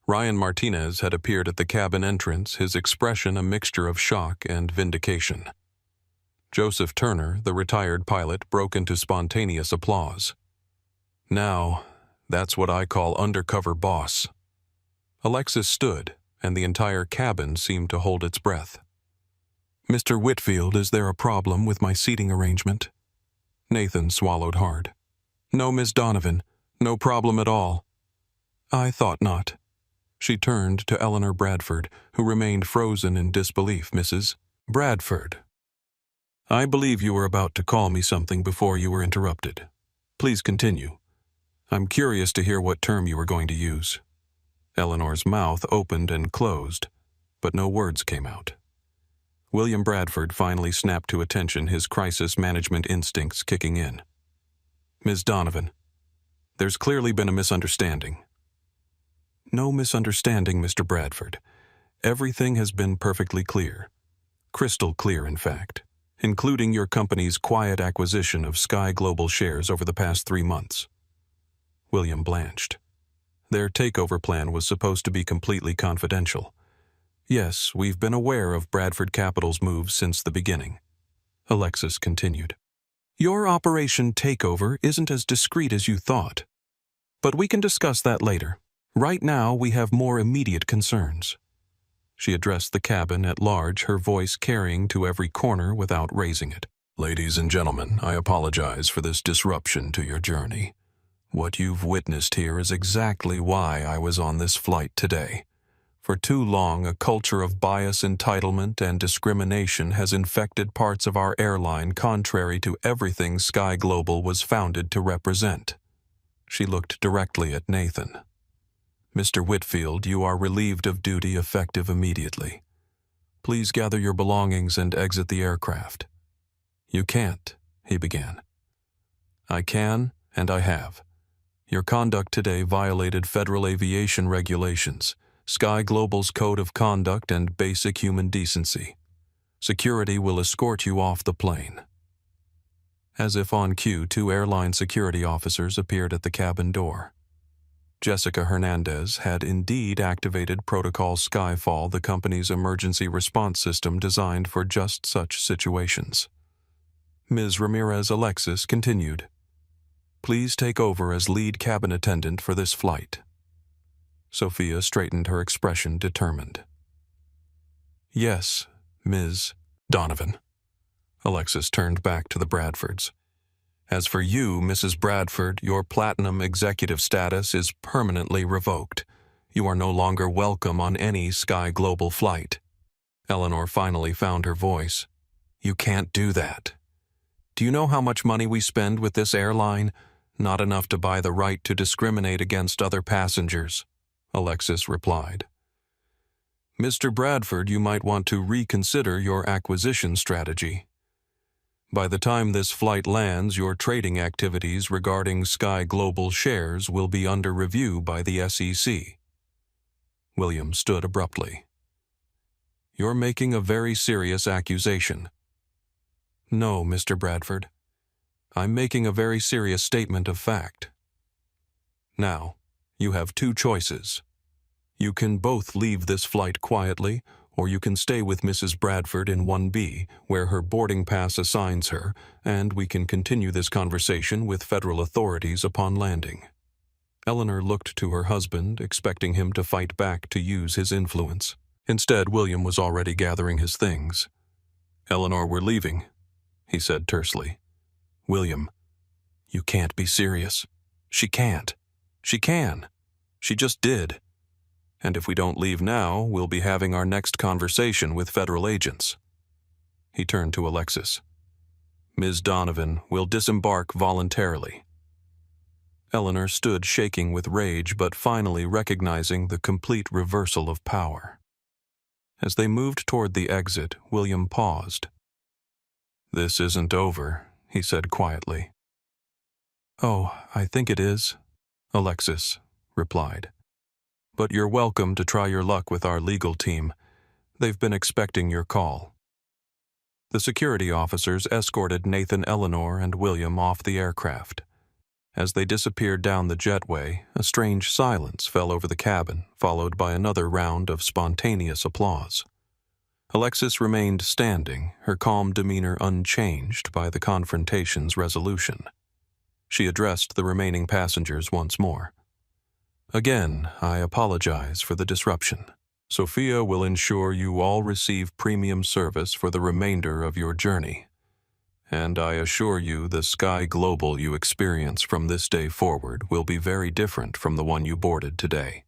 Ryan Martinez had appeared at the cabin entrance, his expression a mixture of shock and vindication. Joseph Turner, the retired pilot, broke into spontaneous applause. Now, that's what I call undercover boss. Alexis stood, and the entire cabin seemed to hold its breath. Mr. Whitfield, is there a problem with my seating arrangement? Nathan swallowed hard. No, Miss Donovan, no problem at all. I thought not. She turned to Eleanor Bradford, who remained frozen in disbelief. Mrs. Bradford. I believe you were about to call me something before you were interrupted. Please continue. I'm curious to hear what term you were going to use. Eleanor's mouth opened and closed, but no words came out. William Bradford finally snapped to attention, his crisis management instincts kicking in. Ms. Donovan, there's clearly been a misunderstanding. No misunderstanding, Mr. Bradford. Everything has been perfectly clear. Crystal clear, in fact, including your company's quiet acquisition of Sky Global shares over the past 3 months. William blanched. Their takeover plan was supposed to be completely confidential. Yes, we've been aware of Bradford Capital's moves since the beginning. Alexis continued. Your Operation Takeover isn't as discreet as you thought. But we can discuss that later. Right now, we have more immediate concerns. She addressed the cabin at large, her voice carrying to every corner without raising it. Ladies and gentlemen, I apologize for this disruption to your journey. What you've witnessed here is exactly why I was on this flight today. For too long, a culture of bias, entitlement, and discrimination has infected parts of our airline contrary to everything Sky Global was founded to represent. She looked directly at Nathan. Mr. Whitfield, you are relieved of duty effective immediately. Please gather your belongings and exit the aircraft. You can't, he began. I can, and I have. Your conduct today violated federal aviation regulations, Sky Global's code of conduct, and basic human decency. Security will escort you off the plane." As if on cue, 2 airline security officers appeared at the cabin door. Jessica Hernandez had indeed activated Protocol Skyfall, the company's emergency response system designed for just such situations. Ms. Ramirez Alexis continued, "Please take over as lead cabin attendant for this flight." Sophia straightened her expression, determined. "Yes, Ms. Donovan." Alexis turned back to the Bradfords. "As for you, Mrs. Bradford, your platinum executive status is permanently revoked. You are no longer welcome on any Sky Global flight." Eleanor finally found her voice. "You can't do that. Do you know how much money we spend with this airline? Not enough to buy the right to discriminate against other passengers," Alexis replied. "Mr. Bradford, you might want to reconsider your acquisition strategy. By the time this flight lands, your trading activities regarding Sky Global shares will be under review by the SEC." William stood abruptly. "You're making a very serious accusation." "No, Mr. Bradford. I'm making a very serious statement of fact. Now, you have 2 choices. You can both leave this flight quietly, or you can stay with Mrs. Bradford in 1B, where her boarding pass assigns her, and we can continue this conversation with federal authorities upon landing." Eleanor looked to her husband, expecting him to fight back to use his influence. Instead, William was already gathering his things. "Eleanor, we're leaving," he said tersely. "William, you can't be serious. She can't. She can. She just did. And if we don't leave now, we'll be having our next conversation with federal agents." He turned to Alexis. "Ms. Donovan will disembark voluntarily." Eleanor stood shaking with rage, but finally recognizing the complete reversal of power. As they moved toward the exit, William paused. "This isn't over," he said quietly. "Oh, I think it is," Alexis replied. "But you're welcome to try your luck with our legal team. They've been expecting your call." The security officers escorted Nathan, Eleanor, and William off the aircraft. As they disappeared down the jetway, a strange silence fell over the cabin, followed by another round of spontaneous applause. Alexis remained standing, her calm demeanor unchanged by the confrontation's resolution. She addressed the remaining passengers once more. "Again, I apologize for the disruption. Sophia will ensure you all receive premium service for the remainder of your journey. And I assure you the Sky Global you experience from this day forward will be very different from the one you boarded today."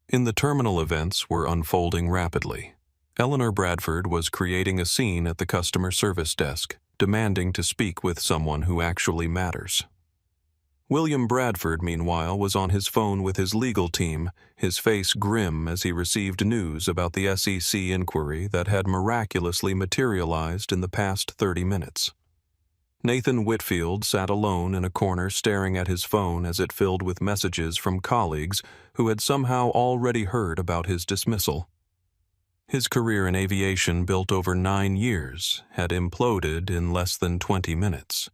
In the terminal, events were unfolding rapidly. Eleanor Bradford was creating a scene at the customer service desk, demanding to speak with someone who actually matters. William Bradford, meanwhile, was on his phone with his legal team, his face grim as he received news about the SEC inquiry that had miraculously materialized in the past 30 minutes. Nathan Whitfield sat alone in a corner staring at his phone as it filled with messages from colleagues who had somehow already heard about his dismissal. His career in aviation, built over 9 years, had imploded in less than 20 minutes.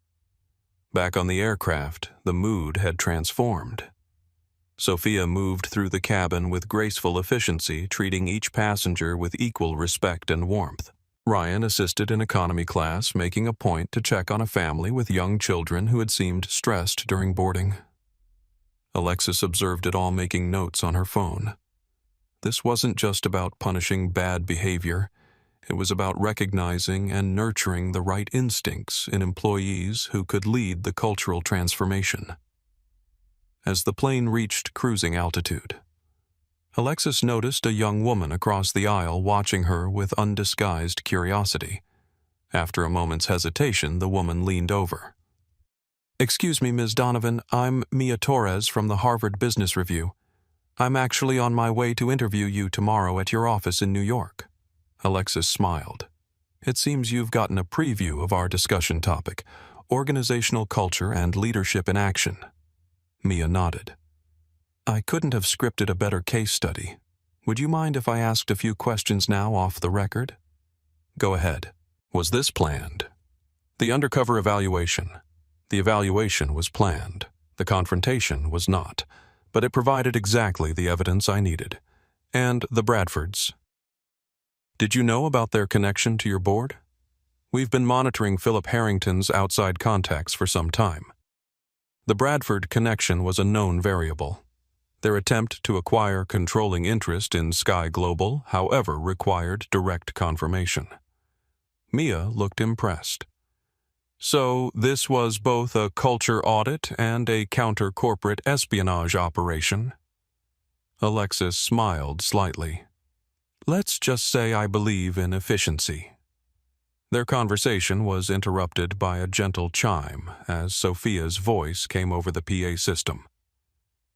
Back on the aircraft, the mood had transformed. Sophia moved through the cabin with graceful efficiency, treating each passenger with equal respect and warmth. Ryan assisted in economy class, making a point to check on a family with young children who had seemed stressed during boarding. Alexis observed it all, making notes on her phone. This wasn't just about punishing bad behavior. It was about recognizing and nurturing the right instincts in employees who could lead the cultural transformation. As the plane reached cruising altitude, Alexis noticed a young woman across the aisle watching her with undisguised curiosity. After a moment's hesitation, the woman leaned over. "Excuse me, Ms. Donovan, I'm Mia Torres from the Harvard Business Review. I'm actually on my way to interview you tomorrow at your office in New York." Alexis smiled. "It seems you've gotten a preview of our discussion topic, organizational culture and leadership in action." Mia nodded. I couldn't have scripted a better case study. Would you mind if I asked a few questions now off the record? Go ahead. Was this planned? The undercover evaluation. The evaluation was planned. The confrontation was not, but it provided exactly the evidence I needed. And the Bradfords. Did you know about their connection to your board? We've been monitoring Philip Harrington's outside contacts for some time. The Bradford connection was a known variable. Their attempt to acquire controlling interest in Sky Global, however, required direct confirmation. Mia looked impressed. So this was both a culture audit and a counter-corporate espionage operation? Alexis smiled slightly. Let's just say I believe in efficiency. Their conversation was interrupted by a gentle chime as Sophia's voice came over the PA system.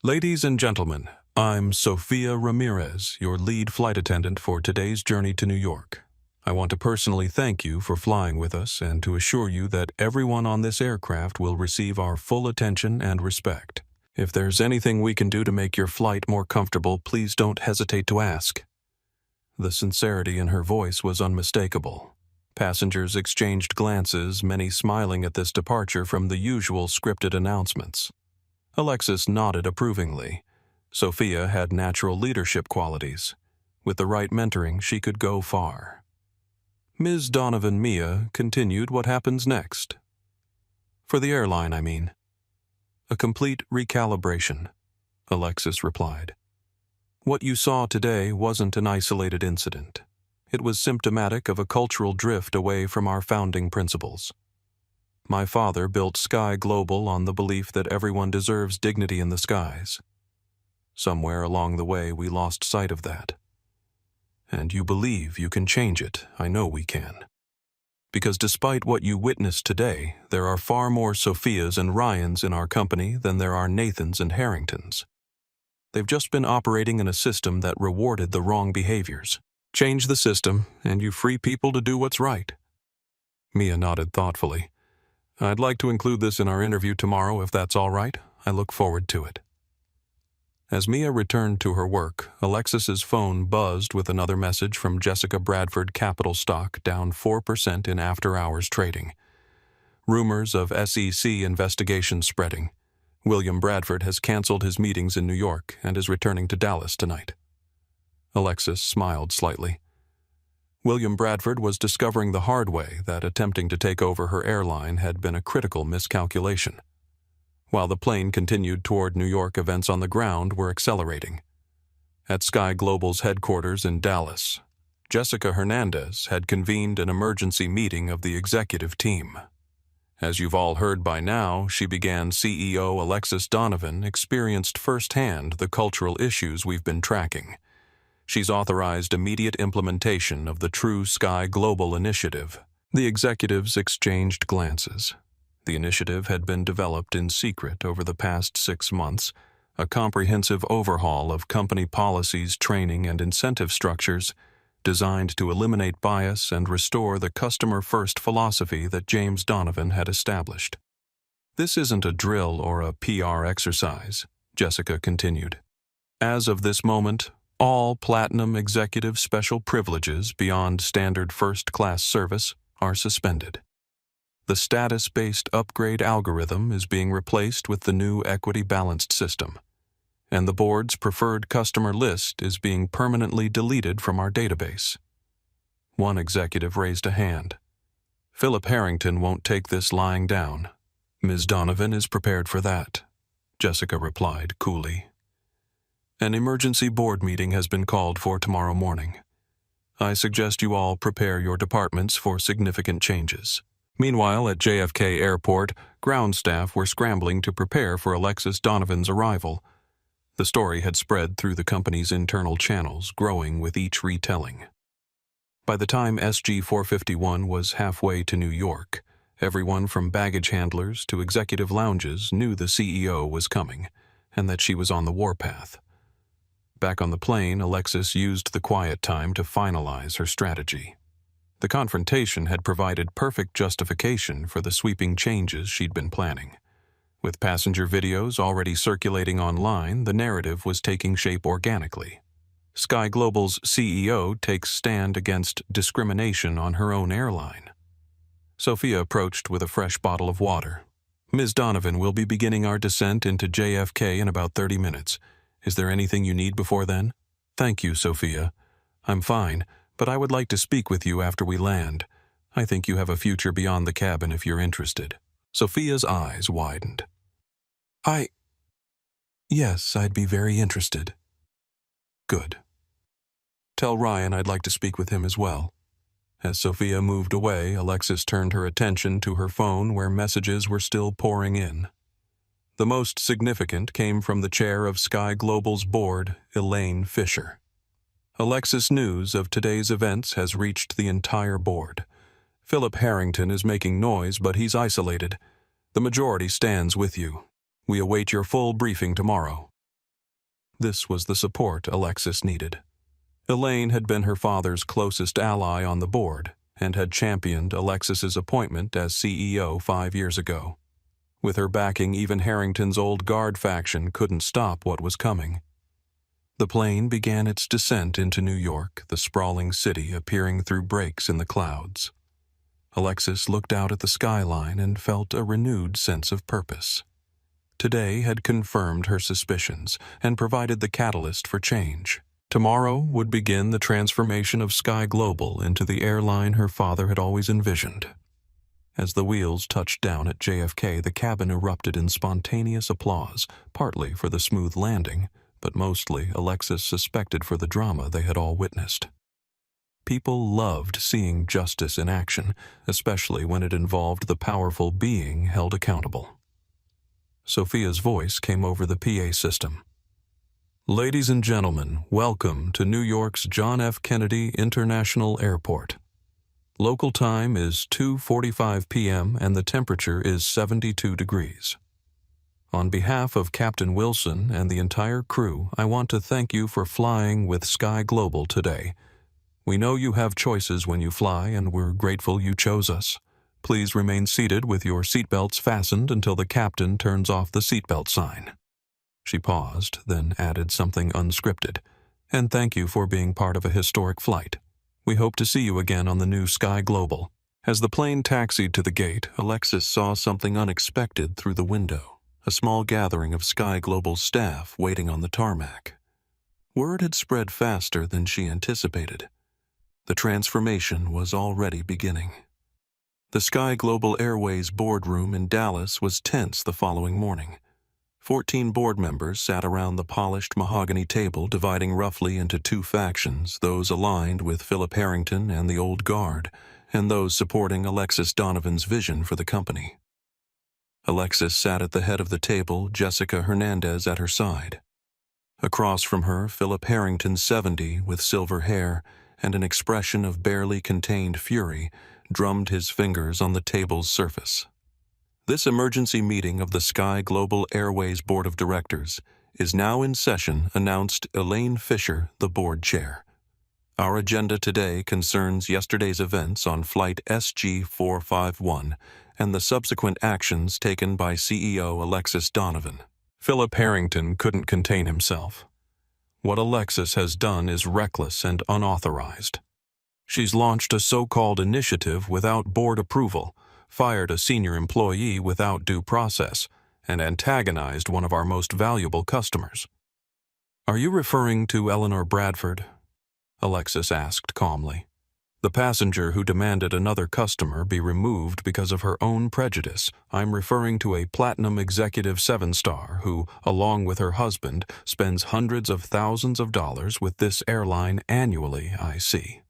Ladies and gentlemen, I'm Sophia Ramirez, your lead flight attendant for today's journey to New York. I want to personally thank you for flying with us and to assure you that everyone on this aircraft will receive our full attention and respect. If there's anything we can do to make your flight more comfortable, please don't hesitate to ask. The sincerity in her voice was unmistakable. Passengers exchanged glances, many smiling at this departure from the usual scripted announcements. Alexis nodded approvingly. Sophia had natural leadership qualities. With the right mentoring, she could go far. Ms. Donovan Mia continued what happens next. For the airline, I mean. A complete recalibration, Alexis replied. What you saw today wasn't an isolated incident. It was symptomatic of a cultural drift away from our founding principles. My father built Sky Global on the belief that everyone deserves dignity in the skies. Somewhere along the way, we lost sight of that. And you believe you can change it. I know we can. Because despite what you witnessed today, there are far more Sophias and Ryans in our company than there are Nathans and Harringtons. They've just been operating in a system that rewarded the wrong behaviors. Change the system, and you free people to do what's right. Mia nodded thoughtfully. I'd like to include this in our interview tomorrow if that's all right. I look forward to it. As Mia returned to her work, Alexis's phone buzzed with another message from Jessica Bradford Capital stock down 4% in after-hours trading. Rumors of SEC investigation spreading. William Bradford has canceled his meetings in New York and is returning to Dallas tonight. Alexis smiled slightly. William Bradford was discovering the hard way that attempting to take over her airline had been a critical miscalculation. While the plane continued toward New York, events on the ground were accelerating. At Sky Global's headquarters in Dallas, Jessica Hernandez had convened an emergency meeting of the executive team. As you've all heard by now, she began CEO Alexis Donovan experienced firsthand the cultural issues we've been tracking. She's authorized immediate implementation of the True Sky Global initiative. The executives exchanged glances. The initiative had been developed in secret over the past 6 months, a comprehensive overhaul of company policies, training, and incentive structures designed to eliminate bias and restore the customer-first philosophy that James Donovan had established. This isn't a drill or a PR exercise, Jessica continued. As of this moment, all Platinum Executive Special Privileges beyond standard first-class service are suspended. The status-based upgrade algorithm is being replaced with the new equity-balanced system, and the board's preferred customer list is being permanently deleted from our database. One executive raised a hand. Philip Harrington won't take this lying down. Ms. Donovan is prepared for that, Jessica replied coolly. An emergency board meeting has been called for tomorrow morning. I suggest you all prepare your departments for significant changes. Meanwhile, at JFK Airport, ground staff were scrambling to prepare for Alexis Donovan's arrival. The story had spread through the company's internal channels, growing with each retelling. By the time SG-451 was halfway to New York, everyone from baggage handlers to executive lounges knew the CEO was coming, and that she was on the warpath. Back on the plane, Alexis used the quiet time to finalize her strategy. The confrontation had provided perfect justification for the sweeping changes she'd been planning. With passenger videos already circulating online, the narrative was taking shape organically. Sky Global's CEO takes stand against discrimination on her own airline. Sophia approached with a fresh bottle of water. Ms. Donovan will be beginning our descent into JFK in about 30 minutes. Is there anything you need before then? Thank you, Sophia. I'm fine, but I would like to speak with you after we land. I think you have a future beyond the cabin if you're interested. Sophia's eyes widened. Yes, I'd be very interested. Good. Tell Ryan I'd like to speak with him as well. As Sophia moved away, Alexis turned her attention to her phone where messages were still pouring in. The most significant came from the chair of Sky Global's board, Elaine Fisher. Alexis' news of today's events has reached the entire board. Philip Harrington is making noise, but he's isolated. The majority stands with you. We await your full briefing tomorrow. This was the support Alexis needed. Elaine had been her father's closest ally on the board and had championed Alexis's appointment as CEO 5 years ago. With her backing, even Harrington's old guard faction couldn't stop what was coming. The plane began its descent into New York, the sprawling city appearing through breaks in the clouds. Alexis looked out at the skyline and felt a renewed sense of purpose. Today had confirmed her suspicions and provided the catalyst for change. Tomorrow would begin the transformation of Sky Global into the airline her father had always envisioned. As the wheels touched down at JFK, the cabin erupted in spontaneous applause, partly for the smooth landing, but mostly, Alexis suspected, for the drama they had all witnessed. People loved seeing justice in action, especially when it involved the powerful being held accountable. Sophia's voice came over the PA system. Ladies and gentlemen, welcome to New York's John F. Kennedy International Airport. Local time is 2:45 p.m. and the temperature is 72 degrees. On behalf of Captain Wilson and the entire crew, I want to thank you for flying with Sky Global today. We know you have choices when you fly, and we're grateful you chose us. Please remain seated with your seatbelts fastened until the captain turns off the seatbelt sign. She paused, then added something unscripted. And thank you for being part of a historic flight. We hope to see you again on the new Sky Global. As the plane taxied to the gate, Alexis saw something unexpected through the window. A small gathering of Sky Global's staff waiting on the tarmac. Word had spread faster than she anticipated. The transformation was already beginning. The Sky Global Airways boardroom in Dallas was tense the following morning. 14 board members sat around the polished mahogany table, dividing roughly into two factions, those aligned with Philip Harrington and the Old Guard, and those supporting Alexis Donovan's vision for the company. Alexis sat at the head of the table, Jessica Hernandez at her side. Across from her, Philip Harrington, 70, with silver hair and an expression of barely contained fury, drummed his fingers on the table's surface. This emergency meeting of the Sky Global Airways Board of Directors is now in session, announced Elaine Fisher, the board chair. Our agenda today concerns yesterday's events on Flight SG-451 and the subsequent actions taken by CEO Alexis Donovan. Philip Harrington couldn't contain himself. What Alexis has done is reckless and unauthorized. She's launched a so-called initiative without board approval, fired a senior employee without due process, and antagonized one of our most valuable customers. Are you referring to Eleanor Bradford? Alexis asked calmly. The passenger who demanded another customer be removed because of her own prejudice. I'm referring to a platinum executive 7-star who, along with her husband, spends hundreds of thousands of dollars with this airline annually, I see.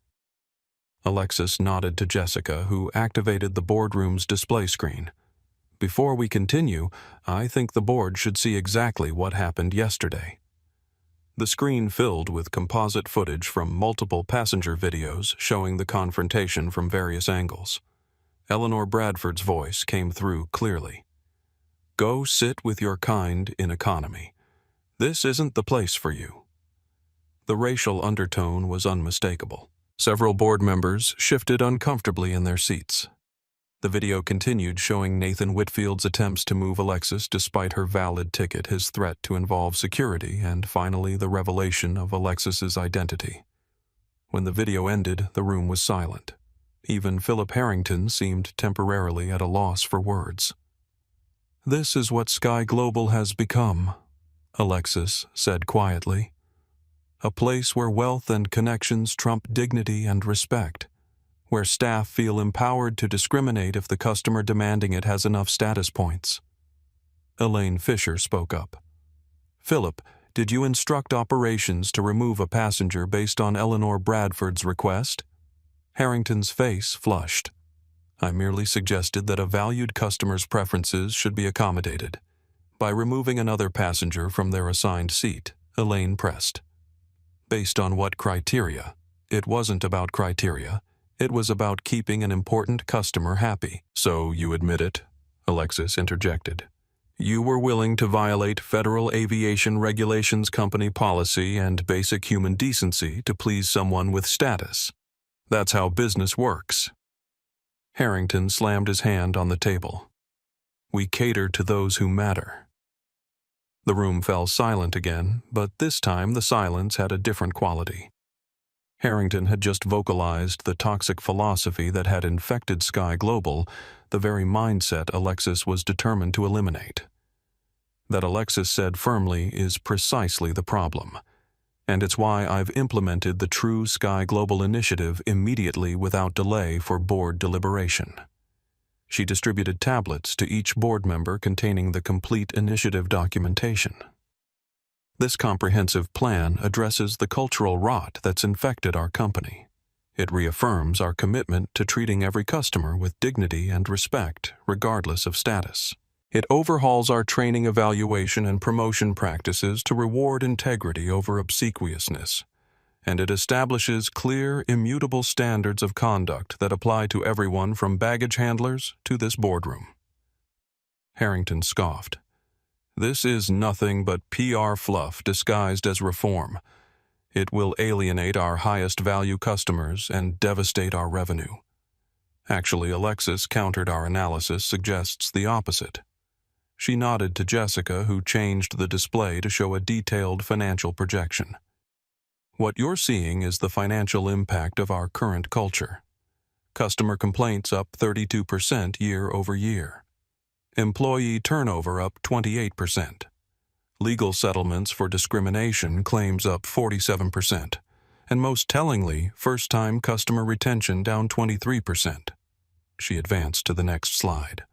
Alexis nodded to Jessica, who activated the boardroom's display screen. Before we continue, I think the board should see exactly what happened yesterday. The screen filled with composite footage from multiple passenger videos showing the confrontation from various angles. Eleanor Bradford's voice came through clearly. Go sit with your kind in economy. This isn't the place for you. The racial undertone was unmistakable. Several board members shifted uncomfortably in their seats. The video continued, showing Nathan Whitfield's attempts to move Alexis despite her valid ticket, his threat to involve security, and finally the revelation of Alexis's identity. When the video ended, the room was silent. Even Philip Harrington seemed temporarily at a loss for words. "This is what Sky Global has become," Alexis said quietly. "A place where wealth and connections trump dignity and respect, where staff feel empowered to discriminate if the customer demanding it has enough status points." Elaine Fisher spoke up. "Philip, did you instruct operations to remove a passenger based on Eleanor Bradford's request?" Harrington's face flushed. "I merely suggested that a valued customer's preferences should be accommodated. By removing another passenger from their assigned seat," Elaine pressed. "Based on what criteria?" "It wasn't about criteria. It was about keeping an important customer happy." "So you admit it?" Alexis interjected. "You were willing to violate Federal Aviation Regulations company policy and basic human decency to please someone with status. That's how business works." Harrington slammed his hand on the table. "We cater to those who matter." The room fell silent again, but this time the silence had a different quality. Harrington had just vocalized the toxic philosophy that had infected Sky Global, the very mindset Alexis was determined to eliminate. That, Alexis said firmly, is precisely the problem. And it's why I've implemented the True Sky Global initiative immediately without delay for board deliberation. She distributed tablets to each board member containing the complete initiative documentation. This comprehensive plan addresses the cultural rot that's infected our company. It reaffirms our commitment to treating every customer with dignity and respect, regardless of status. It overhauls our training, evaluation, and promotion practices to reward integrity over obsequiousness. And it establishes clear, immutable standards of conduct that apply to everyone from baggage handlers to this boardroom. Harrington scoffed. "This is nothing but PR fluff disguised as reform. It will alienate our highest value customers and devastate our revenue." Actually, Alexis countered our analysis suggests the opposite. She nodded to Jessica, who changed the display to show a detailed financial projection. "What you're seeing is the financial impact of our current culture. Customer complaints up 32% year over year. Employee turnover up 28%. Legal settlements for discrimination claims up 47%. And most tellingly, first-time customer retention down 23%. She advanced to the next slide.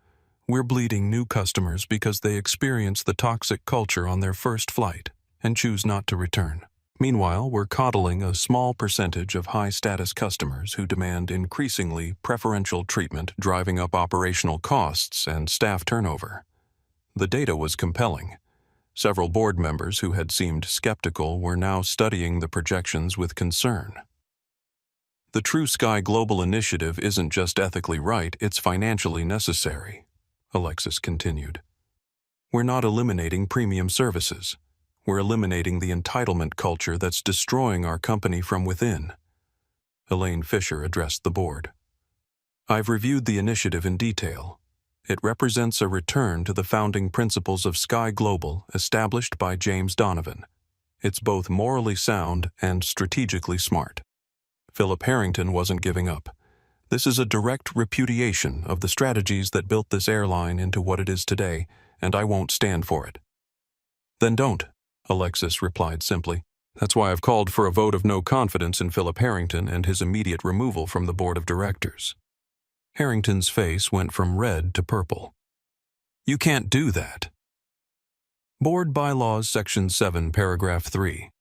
"We're bleeding new customers because they experience the toxic culture on their first flight and choose not to return. Meanwhile, we're coddling a small percentage of high-status customers who demand increasingly preferential treatment, driving up operational costs and staff turnover." The data was compelling. Several board members who had seemed skeptical were now studying the projections with concern. "The True Sky Global initiative isn't just ethically right, it's financially necessary," Alexis continued. "We're not eliminating premium services. We're eliminating the entitlement culture that's destroying our company from within." Elaine Fisher addressed the board. "I've reviewed the initiative in detail. It represents a return to the founding principles of Sky Global established by James Donovan. It's both morally sound and strategically smart." Philip Harrington wasn't giving up. "This is a direct repudiation of the strategies that built this airline into what it is today, and I won't stand for it." "Then don't," Alexis replied simply. "That's why I've called for a vote of no confidence in Philip Harrington and his immediate removal from the board of directors." Harrington's face went from red to purple. "You can't do that." Board Bylaws Section 7, Paragraph 3.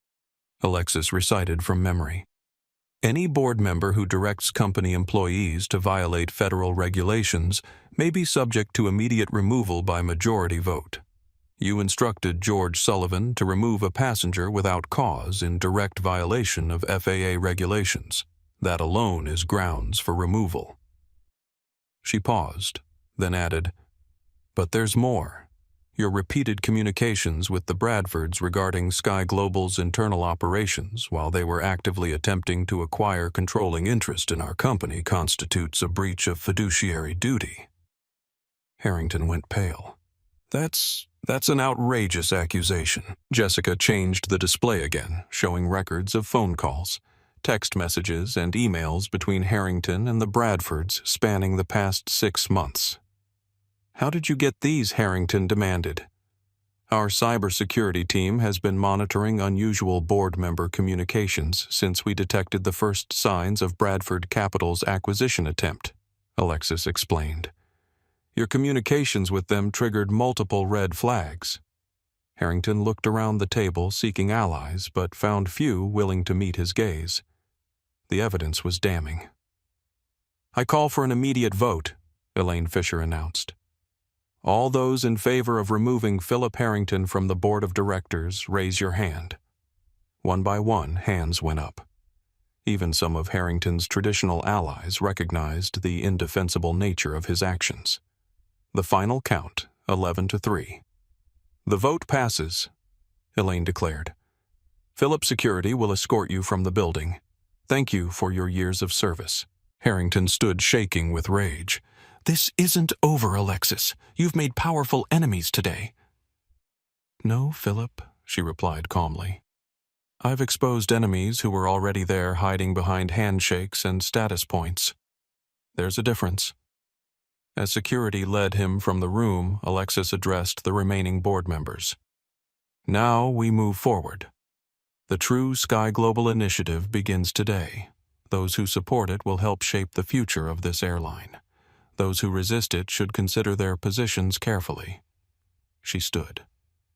Alexis recited from memory. "Any board member who directs company employees to violate federal regulations may be subject to immediate removal by majority vote. You instructed George Sullivan to remove a passenger without cause in direct violation of FAA regulations. That alone is grounds for removal." She paused, then added, "But there's more. Your repeated communications with the Bradfords regarding Sky Global's internal operations while they were actively attempting to acquire controlling interest in our company constitutes a breach of fiduciary duty. Harrington went pale. That's an outrageous accusation. Jessica changed the display again, showing records of phone calls, text messages, and emails between Harrington and the Bradfords spanning the past 6 months. How did you get these? Harrington demanded. Our cybersecurity team has been monitoring unusual board member communications since we detected the first signs of Bradford Capital's acquisition attempt, Alexis explained. Your communications with them triggered multiple red flags. Harrington looked around the table seeking allies, but found few willing to meet his gaze. The evidence was damning. I call for an immediate vote, Elaine Fisher announced. All those in favor of removing Philip Harrington from the board of directors, raise your hand. One by one, hands went up. Even some of Harrington's traditional allies recognized the indefensible nature of his actions. The final count, 11-3. The vote passes, Elaine declared. Philip Security will escort you from the building. Thank you for your years of service. Harrington stood shaking with rage. This isn't over, Alexis. You've made powerful enemies today. No, Philip, she replied calmly. I've exposed enemies who were already there hiding behind handshakes and status points. There's a difference. As security led him from the room, Alexis addressed the remaining board members. Now we move forward. The true Sky Global initiative begins today. Those who support it will help shape the future of this airline. Those who resist it should consider their positions carefully. She stood.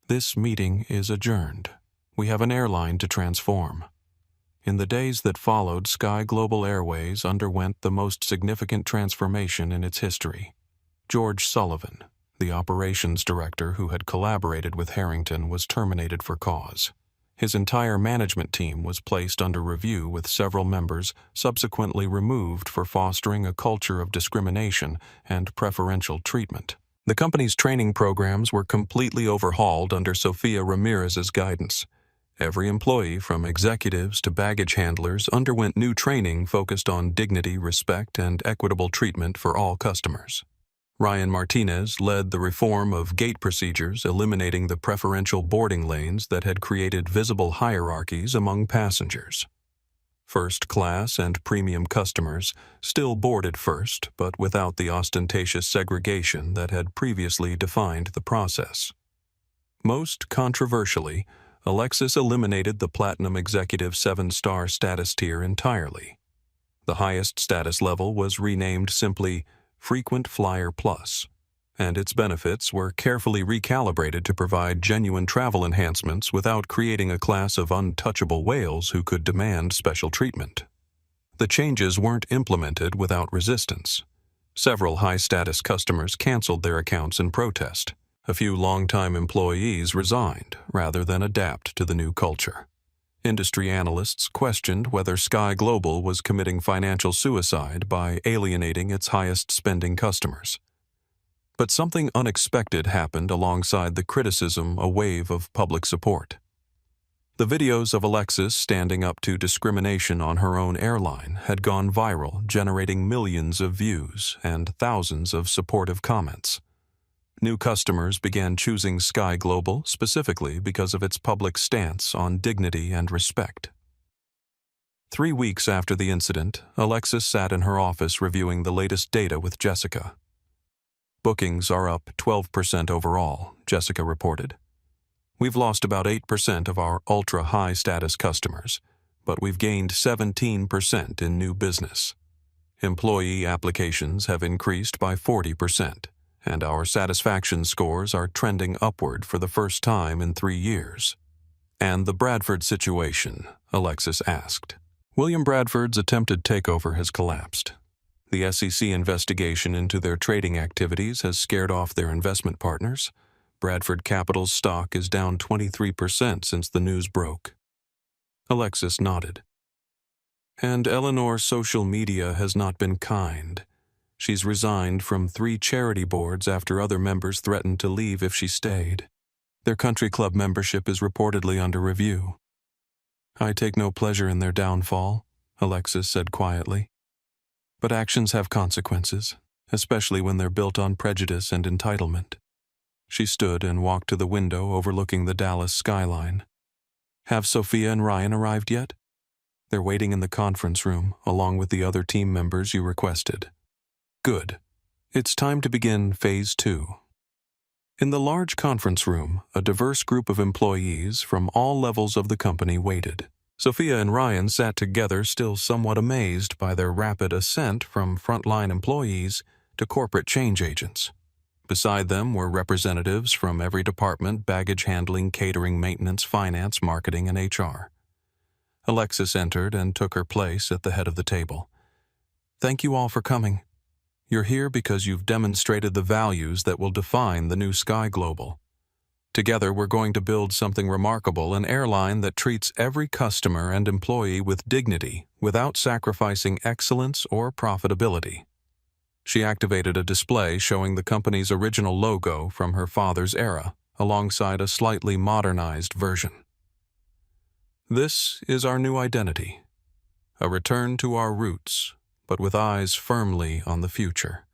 This meeting is adjourned. We have an airline to transform. In the days that followed, Sky Global Airways underwent the most significant transformation in its history. George Sullivan, the operations director who had collaborated with Harrington, was terminated for cause. His entire management team was placed under review, with several members subsequently removed for fostering a culture of discrimination and preferential treatment. The company's training programs were completely overhauled under Sofia Ramirez's guidance. Every employee, from executives to baggage handlers, underwent new training focused on dignity, respect, and equitable treatment for all customers. Ryan Martinez led the reform of gate procedures, eliminating the preferential boarding lanes that had created visible hierarchies among passengers. First class and premium customers still boarded first, but without the ostentatious segregation that had previously defined the process. Most controversially, Alexis eliminated the Platinum Executive 7-star status tier entirely. The highest status level was renamed simply Frequent Flyer Plus, and its benefits were carefully recalibrated to provide genuine travel enhancements without creating a class of untouchable whales who could demand special treatment. The changes weren't implemented without resistance. Several high-status customers canceled their accounts in protest. A few longtime employees resigned rather than adapt to the new culture. Industry analysts questioned whether Sky Global was committing financial suicide by alienating its highest-spending customers. But something unexpected happened alongside the criticism, a wave of public support. The videos of Alexis standing up to discrimination on her own airline had gone viral, generating millions of views and thousands of supportive comments. New customers began choosing Sky Global specifically because of its public stance on dignity and respect. 3 weeks after the incident, Alexis sat in her office reviewing the latest data with Jessica. Bookings are up 12% overall, Jessica reported. We've lost about 8% of our ultra-high status customers, but we've gained 17% in new business. Employee applications have increased by 40%. And our satisfaction scores are trending upward for the first time in 3 years. And the Bradford situation, Alexis asked. William Bradford's attempted takeover has collapsed. The SEC investigation into their trading activities has scared off their investment partners. Bradford Capital's stock is down 23% since the news broke. Alexis nodded. And Eleanor's social media has not been kind. She's resigned from 3 charity boards after other members threatened to leave if she stayed. Their country club membership is reportedly under review. I take no pleasure in their downfall, Alexis said quietly. But actions have consequences, especially when they're built on prejudice and entitlement. She stood and walked to the window overlooking the Dallas skyline. Have Sophia and Ryan arrived yet? They're waiting in the conference room, along with the other team members you requested. Good. It's time to begin Phase 2. In the large conference room, a diverse group of employees from all levels of the company waited. Sophia and Ryan sat together, still somewhat amazed by their rapid ascent from frontline employees to corporate change agents. Beside them were representatives from every department: baggage handling, catering, maintenance, finance, marketing, and HR. Alexis entered and took her place at the head of the table. Thank you all for coming. You're here because you've demonstrated the values that will define the new Sky Global. Together, we're going to build something remarkable, an airline that treats every customer and employee with dignity without sacrificing excellence or profitability. She activated a display showing the company's original logo from her father's era, alongside a slightly modernized version. This is our new identity, a return to our roots, but with eyes firmly on the future.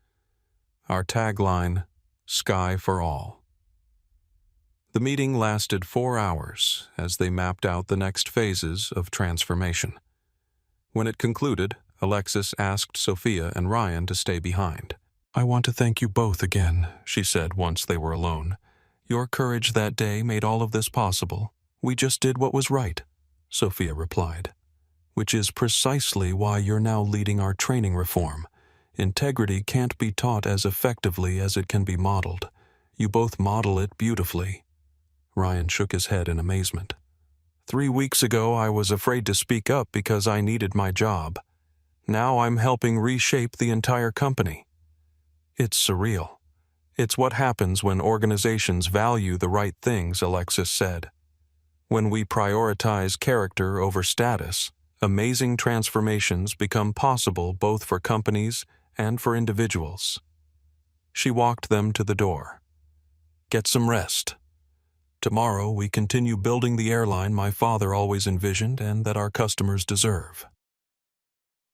Our tagline, Sky for All. The meeting lasted 4 hours as they mapped out the next phases of transformation. When it concluded, Alexis asked Sophia and Ryan to stay behind. I want to thank you both again, she said once they were alone. Your courage that day made all of this possible. We just did what was right, Sophia replied. Which is precisely why you're now leading our training reform. Integrity can't be taught as effectively as it can be modeled. You both model it beautifully. Ryan shook his head in amazement. 3 weeks ago, I was afraid to speak up because I needed my job. Now I'm helping reshape the entire company. It's surreal. It's what happens when organizations value the right things, Alexis said. When we prioritize character over status, amazing transformations become possible both for companies and for individuals. She walked them to the door. Get some rest. Tomorrow we continue building the airline my father always envisioned and that our customers deserve.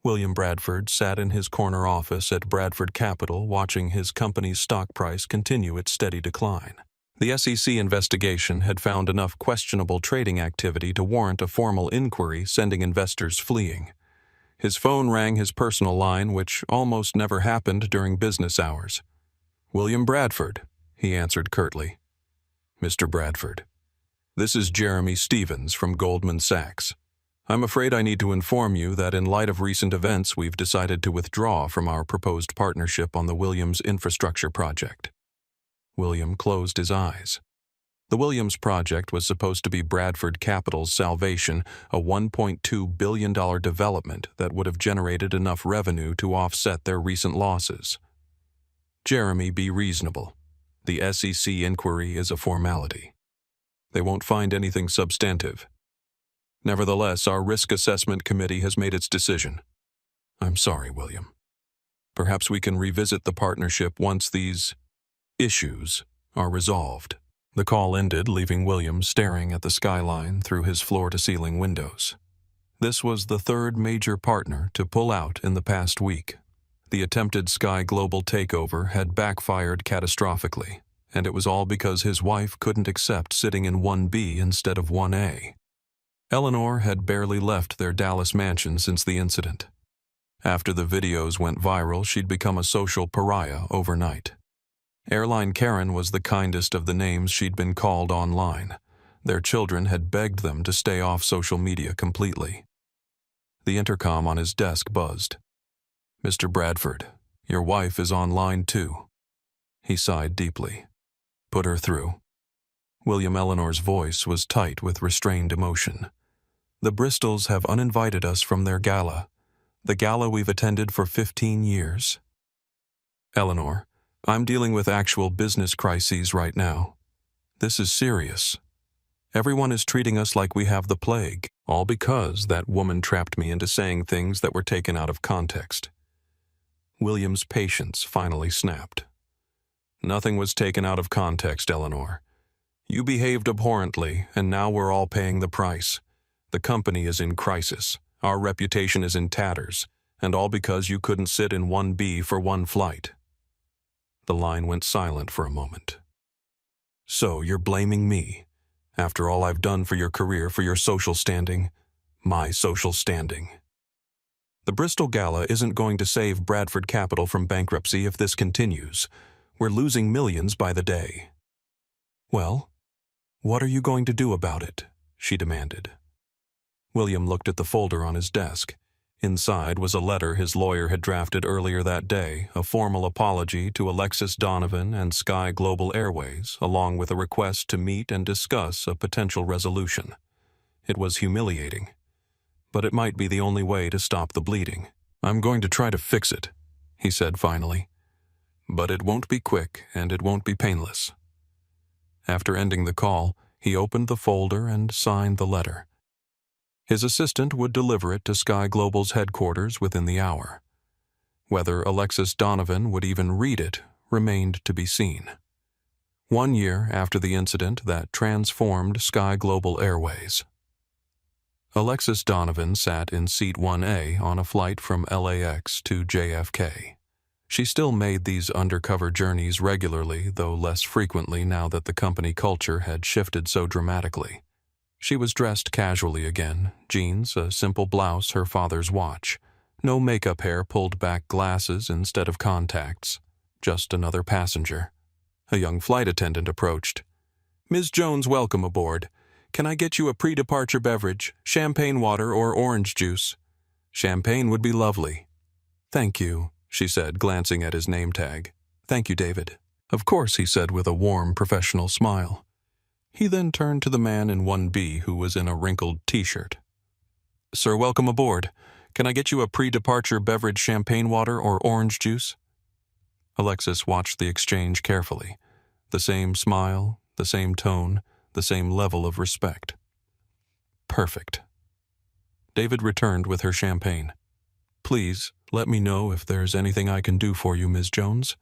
William Bradford sat in his corner office at Bradford Capital watching his company's stock price continue its steady decline. The SEC investigation had found enough questionable trading activity to warrant a formal inquiry, sending investors fleeing. His phone rang his personal line, which almost never happened during business hours. William Bradford, he answered curtly. Mr. Bradford, this is Jeremy Stevens from Goldman Sachs. I'm afraid I need to inform you that in light of recent events, we've decided to withdraw from our proposed partnership on the Williams infrastructure project. William closed his eyes. The Williams project was supposed to be Bradford Capital's salvation, a $1.2 billion development that would have generated enough revenue to offset their recent losses. Jeremy, be reasonable. The SEC inquiry is a formality. They won't find anything substantive. Nevertheless, our risk assessment committee has made its decision. I'm sorry, William. Perhaps we can revisit the partnership once these issues are resolved. The call ended, leaving William staring at the skyline through his floor-to-ceiling windows. This was the third major partner to pull out in the past week. The attempted Sky Global takeover had backfired catastrophically, and it was all because his wife couldn't accept sitting in 1B instead of 1A. Eleanor had barely left their Dallas mansion since the incident. After the videos went viral, she'd become a social pariah overnight. Airline Karen was the kindest of the names she'd been called online. Their children had begged them to stay off social media completely. The intercom on his desk buzzed. Mr. Bradford, your wife is online too. He sighed deeply. Put her through. William Eleanor's voice was tight with restrained emotion. The Bristols have uninvited us from their gala, the gala we've attended for 15 years. Eleanor, I'm dealing with actual business crises right now. This is serious. Everyone is treating us like we have the plague, all because that woman trapped me into saying things that were taken out of context. William's patience finally snapped. Nothing was taken out of context, Eleanor. You behaved abhorrently, and now we're all paying the price. The company is in crisis. Our reputation is in tatters, and all because you couldn't sit in 1B for one flight. The line went silent for a moment. So you're blaming me, after all I've done for your career, for your social standing, my social standing. The Bristol Gala isn't going to save Bradford Capital from bankruptcy if this continues. We're losing millions by the day. Well, what are you going to do about it? She demanded. William looked at the folder on his desk. Inside was a letter his lawyer had drafted earlier that day, a formal apology to Alexis Donovan and Sky Global Airways, along with a request to meet and discuss a potential resolution. It was humiliating, but it might be the only way to stop the bleeding. I'm going to try to fix it, he said finally. But it won't be quick and it won't be painless. After ending the call, he opened the folder and signed the letter. His assistant would deliver it to Sky Global's headquarters within the hour. Whether Alexis Donovan would even read it remained to be seen. 1 year after the incident that transformed Sky Global Airways. Alexis Donovan sat in seat 1A on a flight from LAX to JFK. She still made these undercover journeys regularly, though less frequently now that the company culture had shifted so dramatically. She was dressed casually again, jeans, a simple blouse, her father's watch. No makeup, hair, pulled back glasses instead of contacts. Just another passenger. A young flight attendant approached. "Ms. Jones, welcome aboard. Can I get you a pre-departure beverage, champagne water or orange juice?" "Champagne would be lovely." "Thank you," she said, glancing at his name tag. "Thank you, David." "Of course," he said with a warm, professional smile. He then turned to the man in 1B who was in a wrinkled t-shirt. "Sir, welcome aboard. Can I get you a pre-departure beverage, champagne water or orange juice?" Alexis watched the exchange carefully. The same smile, the same tone, the same level of respect. Perfect. David returned with her champagne. "Please, let me know if there's anything I can do for you, Ms. Jones.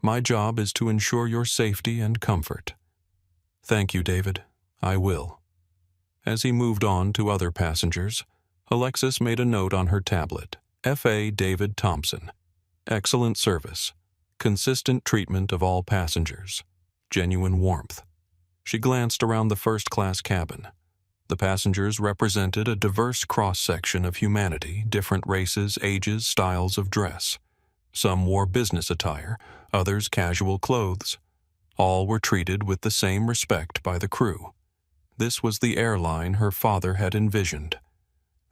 My job is to ensure your safety and comfort." "Thank you, David. I will." As he moved on to other passengers, Alexis made a note on her tablet. F.A. David Thompson. Excellent service. Consistent treatment of all passengers. Genuine warmth. She glanced around the first-class cabin. The passengers represented a diverse cross-section of humanity, different races, ages, styles of dress. Some wore business attire, others casual clothes. All were treated with the same respect by the crew. This was the airline her father had envisioned.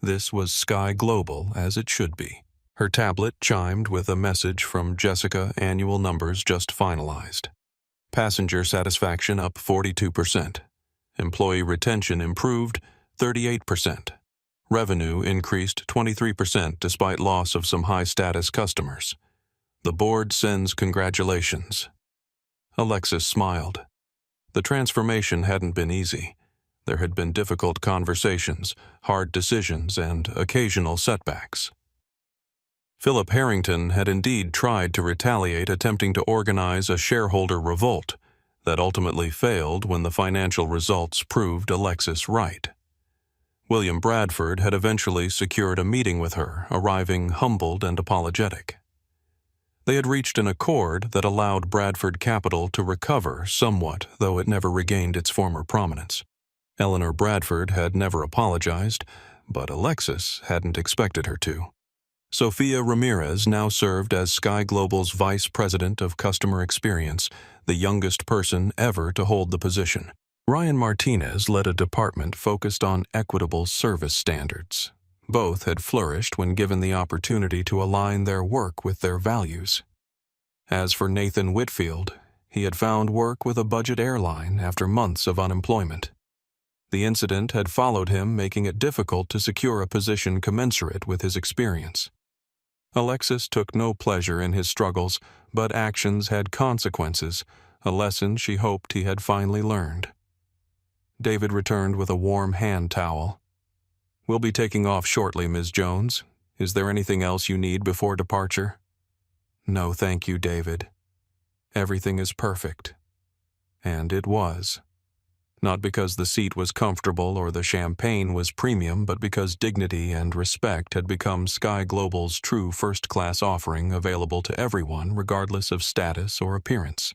This was Sky Global as it should be. Her tablet chimed with a message from Jessica, annual numbers just finalized. Passenger satisfaction up 42%. Employee retention improved 38%. Revenue increased 23% despite loss of some high-status customers. The board sends congratulations. Alexis smiled. The transformation hadn't been easy. There had been difficult conversations, hard decisions, and occasional setbacks. Philip Harrington had indeed tried to retaliate, attempting to organize a shareholder revolt that ultimately failed when the financial results proved Alexis right. William Bradford had eventually secured a meeting with her, arriving humbled and apologetic. They had reached an accord that allowed Bradford Capital to recover somewhat, though it never regained its former prominence. Eleanor Bradford had never apologized, but Alexis hadn't expected her to. Sophia Ramirez now served as Sky Global's Vice President of Customer Experience, the youngest person ever to hold the position. Ryan Martinez led a department focused on equitable service standards. Both had flourished when given the opportunity to align their work with their values. As for Nathan Whitfield, he had found work with a budget airline after months of unemployment. The incident had followed him, making it difficult to secure a position commensurate with his experience. Alexis took no pleasure in his struggles, but actions had consequences, a lesson she hoped he had finally learned. David returned with a warm hand towel. "We'll be taking off shortly, Ms. Jones. Is there anything else you need before departure?" "No, thank you, David. Everything is perfect." And it was. Not because the seat was comfortable or the champagne was premium, but because dignity and respect had become Sky Global's true first-class offering, available to everyone regardless of status or appearance.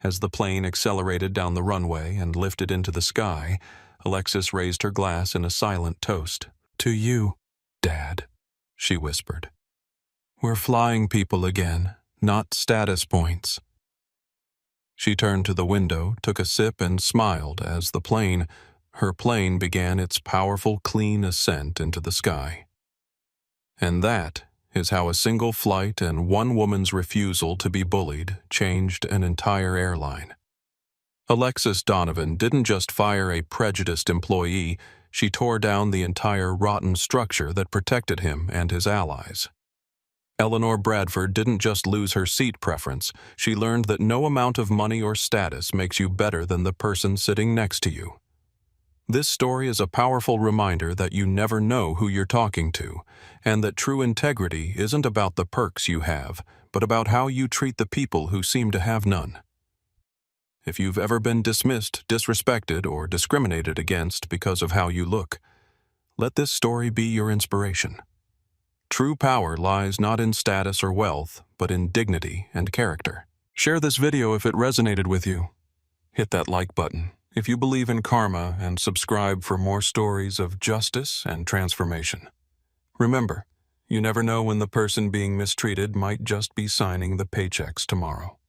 As the plane accelerated down the runway and lifted into the sky, Alexis raised her glass in a silent toast. "To you, Dad," she whispered. "We're flying people again, not status points." She turned to the window, took a sip, and smiled as her plane began its powerful, clean ascent into the sky. And that is how a single flight and one woman's refusal to be bullied changed an entire airline. Alexis Donovan didn't just fire a prejudiced employee, she tore down the entire rotten structure that protected him and his allies. Eleanor Bradford didn't just lose her seat preference, she learned that no amount of money or status makes you better than the person sitting next to you. This story is a powerful reminder that you never know who you're talking to, and that true integrity isn't about the perks you have, but about how you treat the people who seem to have none. If you've ever been dismissed, disrespected, or discriminated against because of how you look, let this story be your inspiration. True power lies not in status or wealth, but in dignity and character. Share this video if it resonated with you. Hit that like button if you believe in karma, and subscribe for more stories of justice and transformation. Remember, you never know when the person being mistreated might just be signing the paychecks tomorrow.